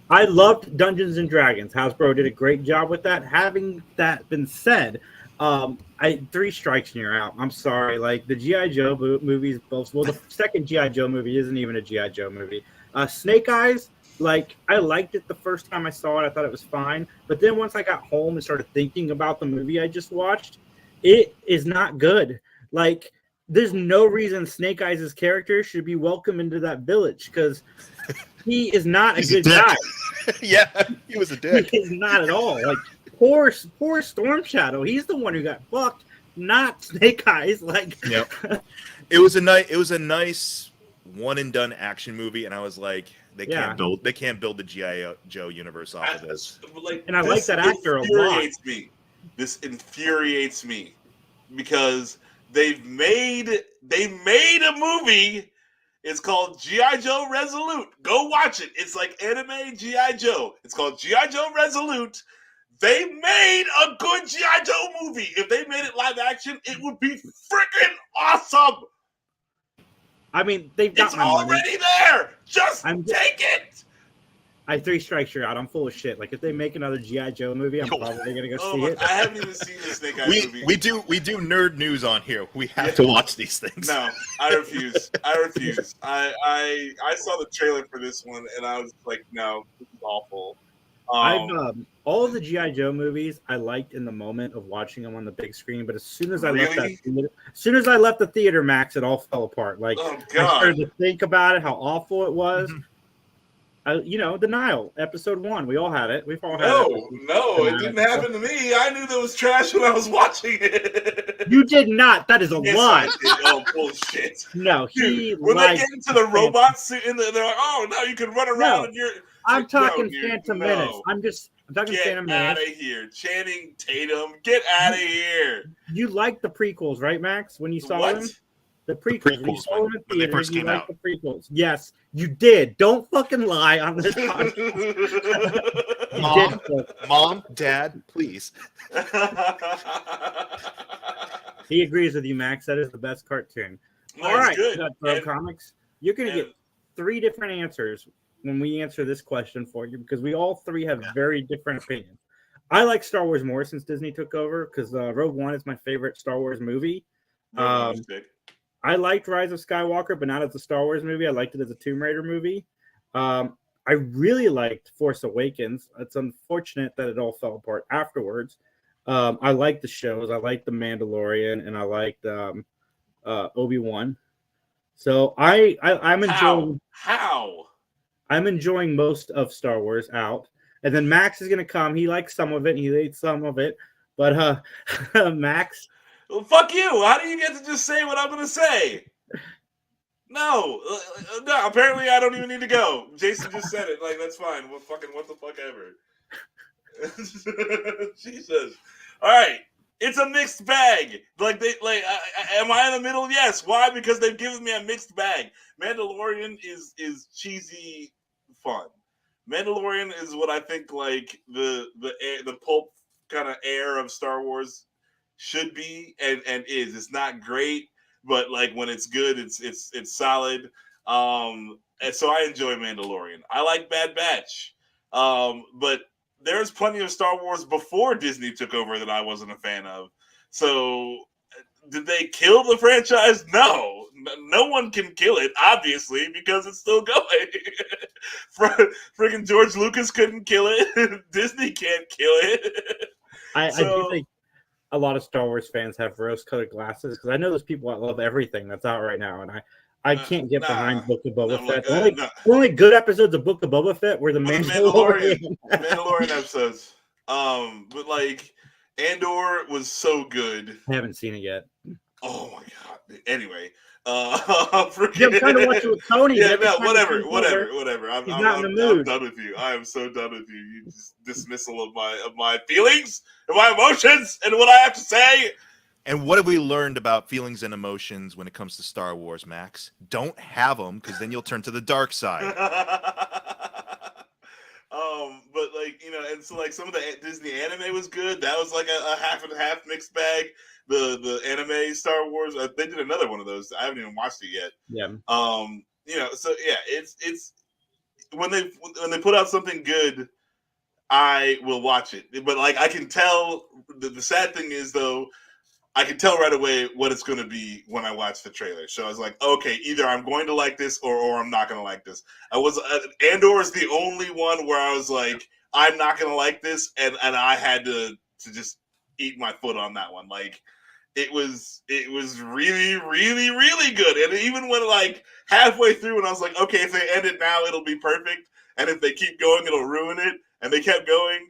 I loved Dungeons and Dragons. Hasbro did a great job with that. Having that been said, 3 strikes and you're out. I'm sorry. Like the G.I. Joe movies, the second G.I. Joe movie isn't even a G.I. Joe movie. Snake Eyes, like I liked it the first time I saw it. I thought it was fine. But then once I got home and started thinking about the movie I just watched, it is not good. Like there's no reason Snake Eyes' character should be welcome into that village because he is not a good guy. Yeah, he was a dick. He is not at all. Like poor Storm Shadow. He's the one who got fucked, not Snake Eyes. Like, yep. It was a nice one and done action movie, and I was like, they can't build the G.I. Joe universe off of this. And I like that actor a lot. This infuriates me because they made a movie. It's called G.I. Joe Resolute. Go watch it. It's like anime G.I. Joe. It's called G.I. Joe Resolute. They made a good G.I. Joe movie. If they made it live action, it would be freaking awesome. I mean, they've got my money. It's already there. Just take it. I 3 strikes you're out. I'm full of shit. Like if they make another G.I. Joe movie, I'm probably gonna go see it. I haven't even seen the Snake Eyes movie. We do nerd news on here. We have to watch these things. No, I refuse. I saw the trailer for this one and I was like, no, this is awful. I've all of the G.I. Joe movies I liked in the moment of watching them on the big screen, but as soon as I left the theater, Max, it all fell apart. Like I started to think about it, how awful it was. The Nile, episode 1. We all had it. We've all had it. No, it didn't happen to me. I knew there was trash when I was watching it. You did not. That is a lie. Oh, bullshit. No, when they get into the robot suit, and they're like, oh, now you can run around and you're... I'm talking Phantom Menace. I'm talking Phantom Menace. Get out of here. Channing Tatum, get out of here. You liked the prequels, right, Max, when you saw them? The prequels. You saw them in when they first came out. The prequels. Yes, you did. Don't fucking lie on this podcast. Mom, Dad, please. He agrees with you, Max. That is the best cartoon. All right, Comics. You're going to get 3 different answers when we answer this question for you because we all 3 have very different opinions. I like Star Wars more since Disney took over because Rogue One is my favorite Star Wars movie. I liked Rise of Skywalker, but not as a Star Wars movie. I liked it as a Tomb Raider movie. I really liked Force Awakens. It's unfortunate that it all fell apart afterwards. I liked the shows. I liked The Mandalorian, and I liked Obi-Wan. So I'm enjoying. How? I'm enjoying most of Star Wars out. And then Max is going to come. He likes some of it. He hates some of it. But Max... Well, fuck you. How do you get to just say what I'm going to say? No. Apparently, I don't even need to go. Jason just said it. Like, that's fine. What the fuck ever. Jesus. All right. It's a mixed bag. Am I in the middle? Yes. Why? Because they've given me a mixed bag. Mandalorian is cheesy fun. Mandalorian is what I think like the pulp kind of air of Star Wars should be and is. It's not great, but like when it's good, it's solid. And so I enjoy Mandalorian. I like Bad Batch, but there's plenty of Star Wars before Disney took over that I wasn't a fan of. So did they kill the franchise? No one can kill it, obviously, because it's still going. Freaking George Lucas couldn't kill it. Disney can't kill it. I do think a lot of Star Wars fans have rose-colored glasses because I know there's people that love everything that's out right now, and I can't get behind Book of Boba Fett. The only good episodes of Book of Boba Fett were the Mandalorian episodes. But like Andor was so good. I haven't seen it yet. Oh my god. Anyway, I'm trying to watch it with Tony. Yeah, no, whatever. I'm done with you. I am so done with you. You just dismissal of my feelings and my emotions and what I have to say. And what have we learned about feelings and emotions when it comes to Star Wars, Max? Don't have them because then you'll turn to the dark side. But like and so like some of the Disney anime was good. That was like a half and half mixed bag. The anime Star Wars, they did another one of those. I haven't even watched it yet. Yeah. So yeah, it's when they put out something good, I will watch it. But like I can tell. The sad thing is though, I can tell right away what it's going to be when I watch the trailer. So I was like, okay, either I'm going to like this or I'm not going to like this. Andor is the only one where I was like, I'm not going to like this, and I had to just eat my foot on that one. Like, it was really, really, really good. And even when like halfway through, and I was like, okay, if they end it now, it'll be perfect, and if they keep going, it'll ruin it. And they kept going.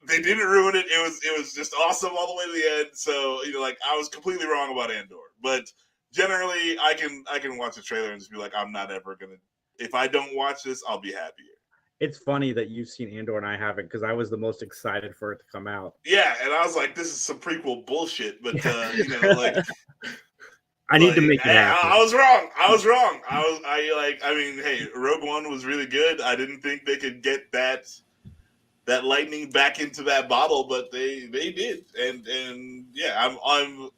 They didn't ruin it. It was just awesome all the way to the end. So like I was completely wrong about Andor, but generally, I can watch a trailer and just be like, I'm not ever gonna. If I don't watch this, I'll be happier. It's funny that you've seen Andor and I haven't, because I was the most excited for it to come out. Yeah, and I was like, this is some prequel bullshit, but like I need to make it happen. I was wrong. I mean, hey, Rogue One was really good. I didn't think they could get that lightning back into that bottle, but they did. And yeah, I'm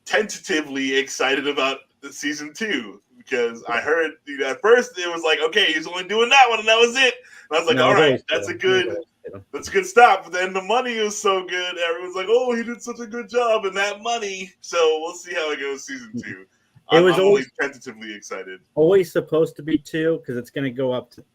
tentatively excited about the season 2. Because I heard at first it was like, okay, he's only doing that one, and that was it. And I was like, all right, that's a good stop. But then the money was so good, everyone's like, oh, he did such a good job, and that money. So we'll see how it goes season 2. I'm only tentatively excited. Always supposed to be 2, because it's going to go up to,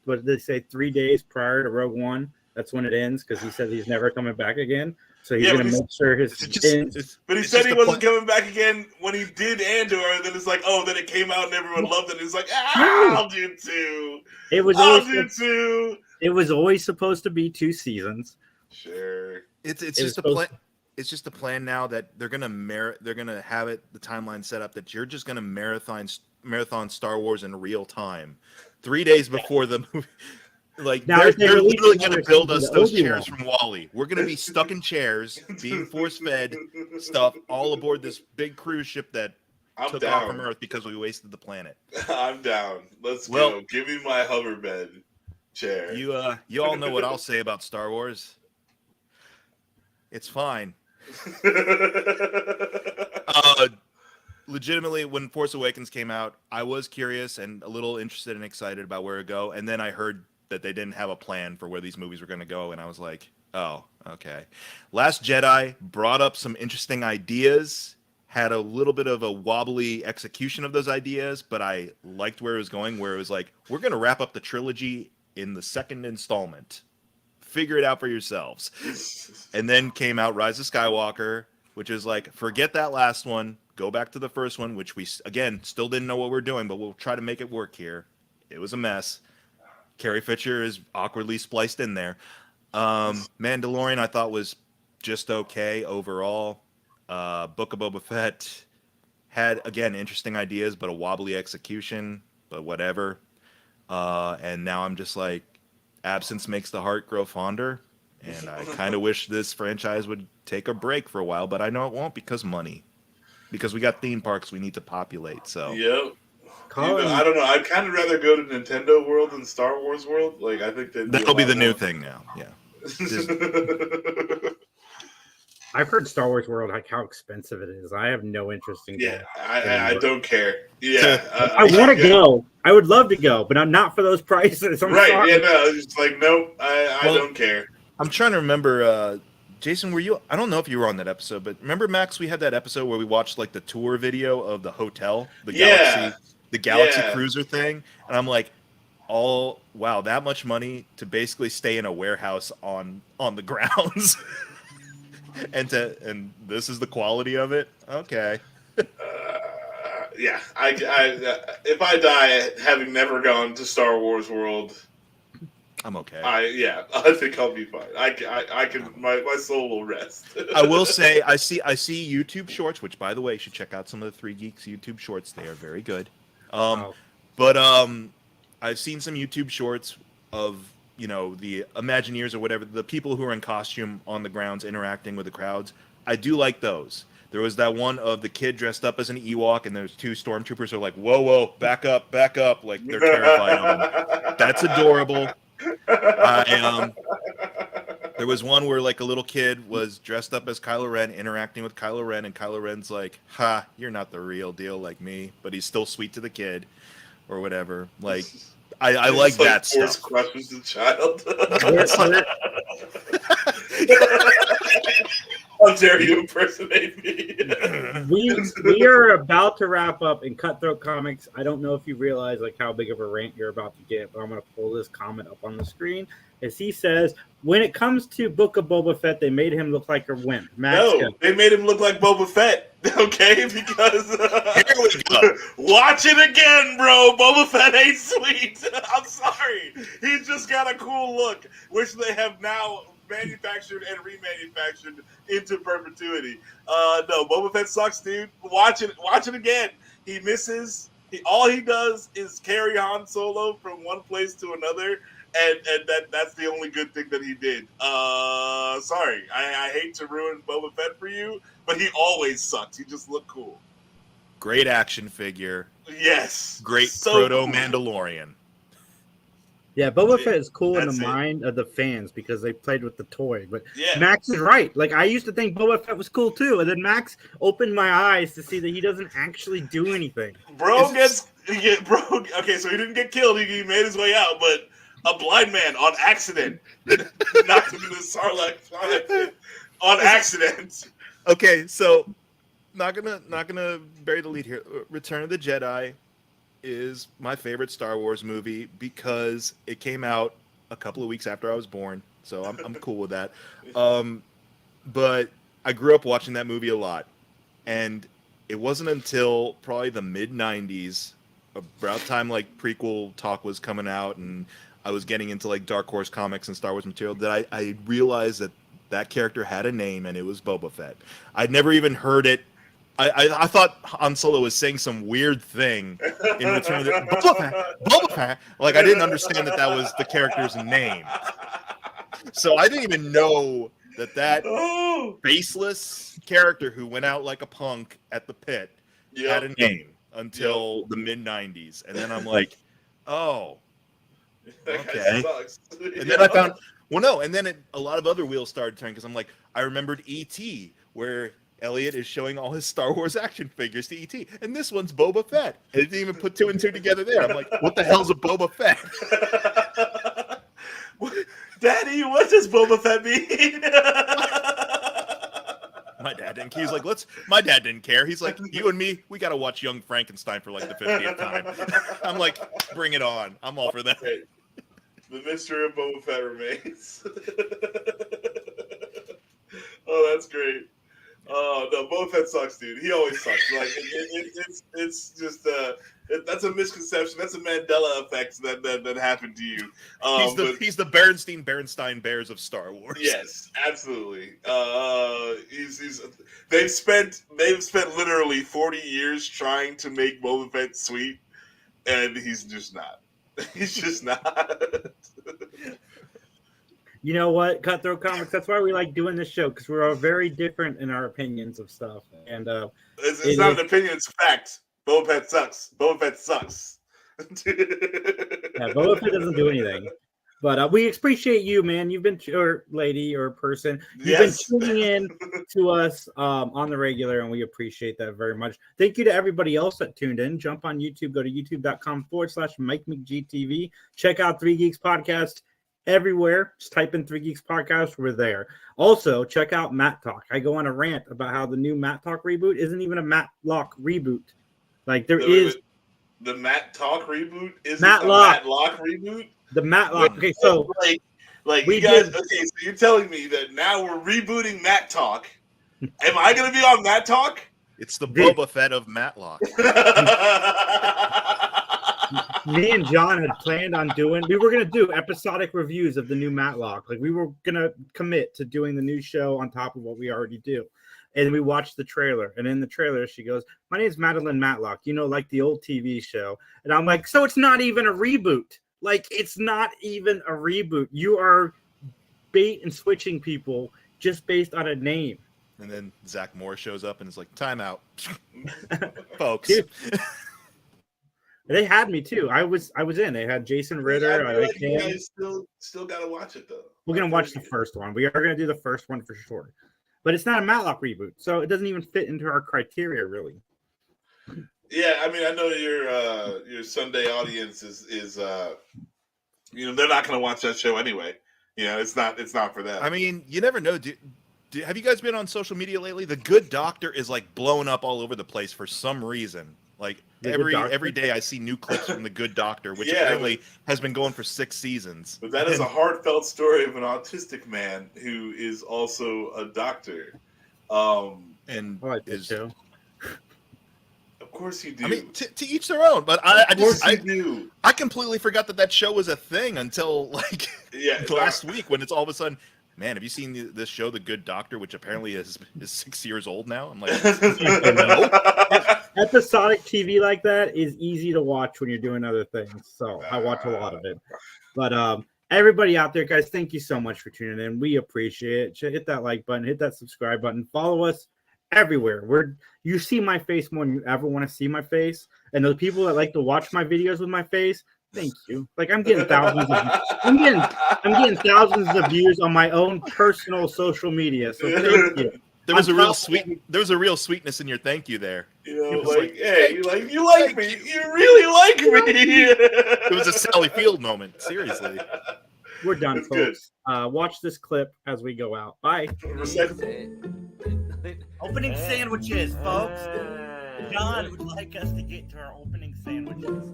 what did they say, 3 days prior to Rogue One. That's when it ends, because he said he's never coming back again. So he's going to make sure his ends. But he said he wasn't coming back again when he did Andor, and then it's like, oh, then it came out and everyone loved it. He's like, I'll do 2. It was always supposed to be 2 seasons. Sure. It's just a plan. It's just a plan now that they're gonna have the timeline set up that you're just gonna marathon Star Wars in real time, 3 days before the movie. Like they're literally going to build us those chairs from WALL-E. We're going to be stuck in chairs, being force-fed stuff all aboard this big cruise ship that took off from Earth because we wasted the planet. I'm down. Let's go. Give me my hoverbed chair. You all know what I'll say about Star Wars. It's fine. Legitimately, when Force Awakens came out, I was curious and a little interested and excited about where to go, and then I heard that they didn't have a plan for where these movies were going to go, and I was like, oh, okay. Last Jedi brought up some interesting ideas, had a little bit of a wobbly execution of those ideas, but I liked where it was going, where it was like, we're going to wrap up the trilogy in the second installment. Figure it out for yourselves. And then came out Rise of Skywalker, which is like, forget that last one, go back to the first one, which we, again, still didn't know what we're doing, but we'll try to make it work here. It was a mess. Carrie Fisher is awkwardly spliced in there. Mandalorian, I thought, was just okay overall. Book of Boba Fett had, again, interesting ideas, but a wobbly execution, but whatever. And now I'm just like, absence makes the heart grow fonder. And I kind of wish this franchise would take a break for a while, but I know it won't because money. Because we got theme parks we need to populate. So. Yep. I don't know. I'd kind of rather go to Nintendo World than Star Wars World. Like, I think that'll be the new thing now. Yeah. I've heard Star Wars World, like how expensive it is. I have no interest in going. I don't care. Yeah, I want to go. I would love to go, but I'm not for those prices. I'm right? sorry. Yeah, no. It's just like nope. I don't care. I'm trying to remember. Jason, were you? I don't know if you were on that episode, but remember, Max, we had that episode where we watched like the tour video of the hotel, the Galaxy Cruiser thing, and I'm like, oh wow, that much money to basically stay in a warehouse on the grounds, and this is the quality of it. Okay. Yeah, I if I die having never gone to Star Wars World, I'm okay. I think I'll be fine. I can my soul will rest. I will say I see YouTube shorts, which by the way, you should check out some of the 3 Geeks YouTube shorts. They are very good. But I've seen some YouTube shorts of the Imagineers or whatever, the people who are in costume on the grounds interacting with the crowds. I do like those. There was that one of the kid dressed up as an Ewok, and there's 2 stormtroopers who are like, whoa, back up, like they're terrified of him. That's adorable. There was one where like a little kid was dressed up as Kylo Ren, interacting with Kylo Ren, and Kylo Ren's like, "Ha, you're not the real deal like me," but he's still sweet to the kid, or whatever. Like, I like that Force stuff. crushes the child. How dare you impersonate me? we are about to wrap up in Cutthroat Comics. I don't know if you realize like how big of a rant you're about to get, but I'm going to pull this comment up on the screen. As he says, when it comes to Book of Boba Fett, they made him look like a wimp. Max, No, they made him look like Boba Fett. Okay, because Here we go. Watch it again, bro. Boba Fett ain't sweet. I'm sorry. He's just got a cool look, which they have now manufactured and remanufactured into perpetuity. No, Boba Fett sucks, dude. Watch it again. He misses. All he does is carry Han Solo from one place to another. And that's the only good thing that he did. Sorry, I hate to ruin Boba Fett for you, but he always sucks. He just looked cool. Great action figure. Yes. Great So proto cool. Mandalorian. Yeah, Boba Fett is cool in That's the it. mind of the fans because they played with the toy. But Yeah. Max is right. Like I used to think Boba Fett was cool too, and then Max opened my eyes to see that he doesn't actually do anything. Bro, okay, so he didn't get killed. He made his way out, but a blind man on accident knocked him into the Sarlacc pit on accident. Okay, so not gonna bury the lead here. Return of the Jedi is my favorite Star Wars movie because it came out a couple of weeks after I was born, so I'm cool with that. But I grew up watching that movie a lot, and it wasn't until probably the mid '90s, about time like prequel talk was coming out, and I was getting into like Dark Horse comics and Star Wars material that I realized that character had a name, and it was Boba Fett. I'd never even heard it. I thought Han Solo was saying some weird thing in Return of the Boba Fett. Like I didn't understand that was the character's name. So I didn't even know that faceless character who went out like a punk at the pit had a name until the mid '90s, and then I'm like, oh. Okay. And then I found, and then a lot of other wheels started turning because I'm like, I remembered E.T., where Elliot is showing all his Star Wars action figures to E.T., and this one's Boba Fett. I didn't even put two and two together there. I'm like, what the hell's a Boba Fett? Daddy, what does Boba Fett mean? My dad didn't care. He's like, my dad didn't care. He's like, you and me, we got to watch Young Frankenstein for like the 50th time. I'm like, bring it on. I'm all for that. The mystery of Boba Fett remains. Oh, that's great. Oh no, Boba Fett sucks, dude. He always sucks. Like it's just that's a misconception. That's a Mandela effect that happened to you. He's the Berenstein Bears of Star Wars. Yes, absolutely. They've spent literally 40 years trying to make Boba Fett sweet, and he's just not. He's just not. You know what, Cutthroat Comics? That's why we like doing this show, because we're all very different in our opinions of stuff. And it's not an opinion; it's a fact. Boba Fett sucks. Boba Fett sucks. Yeah, Boba Fett doesn't do anything. But we appreciate you, man. You've been, or lady, or person. You've been tuning in to us on the regular, and we appreciate that very much. Thank you to everybody else that tuned in. Jump on YouTube. Go to youtube.com/MikeMcGTV. Check out 3 Geeks Podcast everywhere. Just type in 3 Geeks Podcast. We're there. Also, check out Matt Talk. I go on a rant about how the new Matt Talk reboot isn't even a Matlock reboot. Like, there is... The Matt Talk reboot isn't Matlock. a Matlock reboot? The Matlock. Okay, so like you guys. Okay, so you're telling me that now we're rebooting Matt Talk. Am I going to be on Matt Talk? It's the Boba Fett of Matlock. Me and John had planned on we were going to do episodic reviews of the new Matlock. Like, we were going to commit to doing the new show on top of what we already do. And we watched the trailer. And in the trailer, she goes, "My name is Madeline Matlock, like the old TV show." And I'm like, so it's not even a reboot. Like, it's not even a reboot. You are bait and switching people just based on a name. And then Zach Moore shows up and is like, "Time out, folks." Dude, they had me too. I was in. They had Jason Ritter. I like you guys still got to watch it though. We're gonna watch the first one. We are gonna do the first one for sure. But it's not a Matlock reboot, so it doesn't even fit into our criteria, really. Yeah, I mean, I know your Sunday audience is they're not going to watch that show anyway. It's not for them. I mean, you never know. Have you guys been on social media lately? The Good Doctor is like blowing up all over the place for some reason. Like every day I see new clips from The Good Doctor, which apparently has been going for 6 seasons. But that is a heartfelt story of an autistic man who is also a doctor. And I like that show. Of course you do. I mean, to each their own. But I do. I completely forgot that show was a thing until like last week when it's all of a sudden. Man, have you seen this show, The Good Doctor, which apparently is 6 years old now? I'm like, episodic TV like that is easy to watch when you're doing other things. So I watch a lot of it. But everybody out there, guys, thank you so much for tuning in. We appreciate it. Hit that like button, hit that subscribe button, follow us everywhere. You see my face more than you ever want to see my face. And the people that like to watch my videos with my face, thank you. Like I'm getting thousands of views on my own personal social media. So thank you. There was a real sweetness in your thank you there. You know, like, hey, you like me. You really like me. It was a Sally Field moment. Seriously. We're done, That's folks. Watch this clip as we go out. Bye. Opening sandwiches, folks. John would like us to get to our opening sandwiches.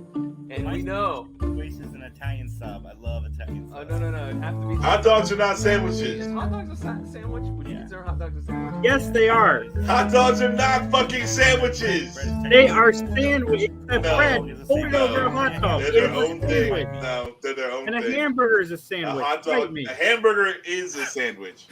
And we know. Luis is an Italian sub. I love Italian Oh, subs. no. It'd have to be. Hot dogs are not sandwiches. Is hot dogs a sandwich? Would you consider hot dogs a sandwich? Yes, they are. Hot dogs are not fucking sandwiches. They are sandwiches. No. Bread over over a hot dog. They're their own thing. No, they're their own And a thing. hamburger is a sandwich. A hot Fight dog, me. a hamburger is a sandwich.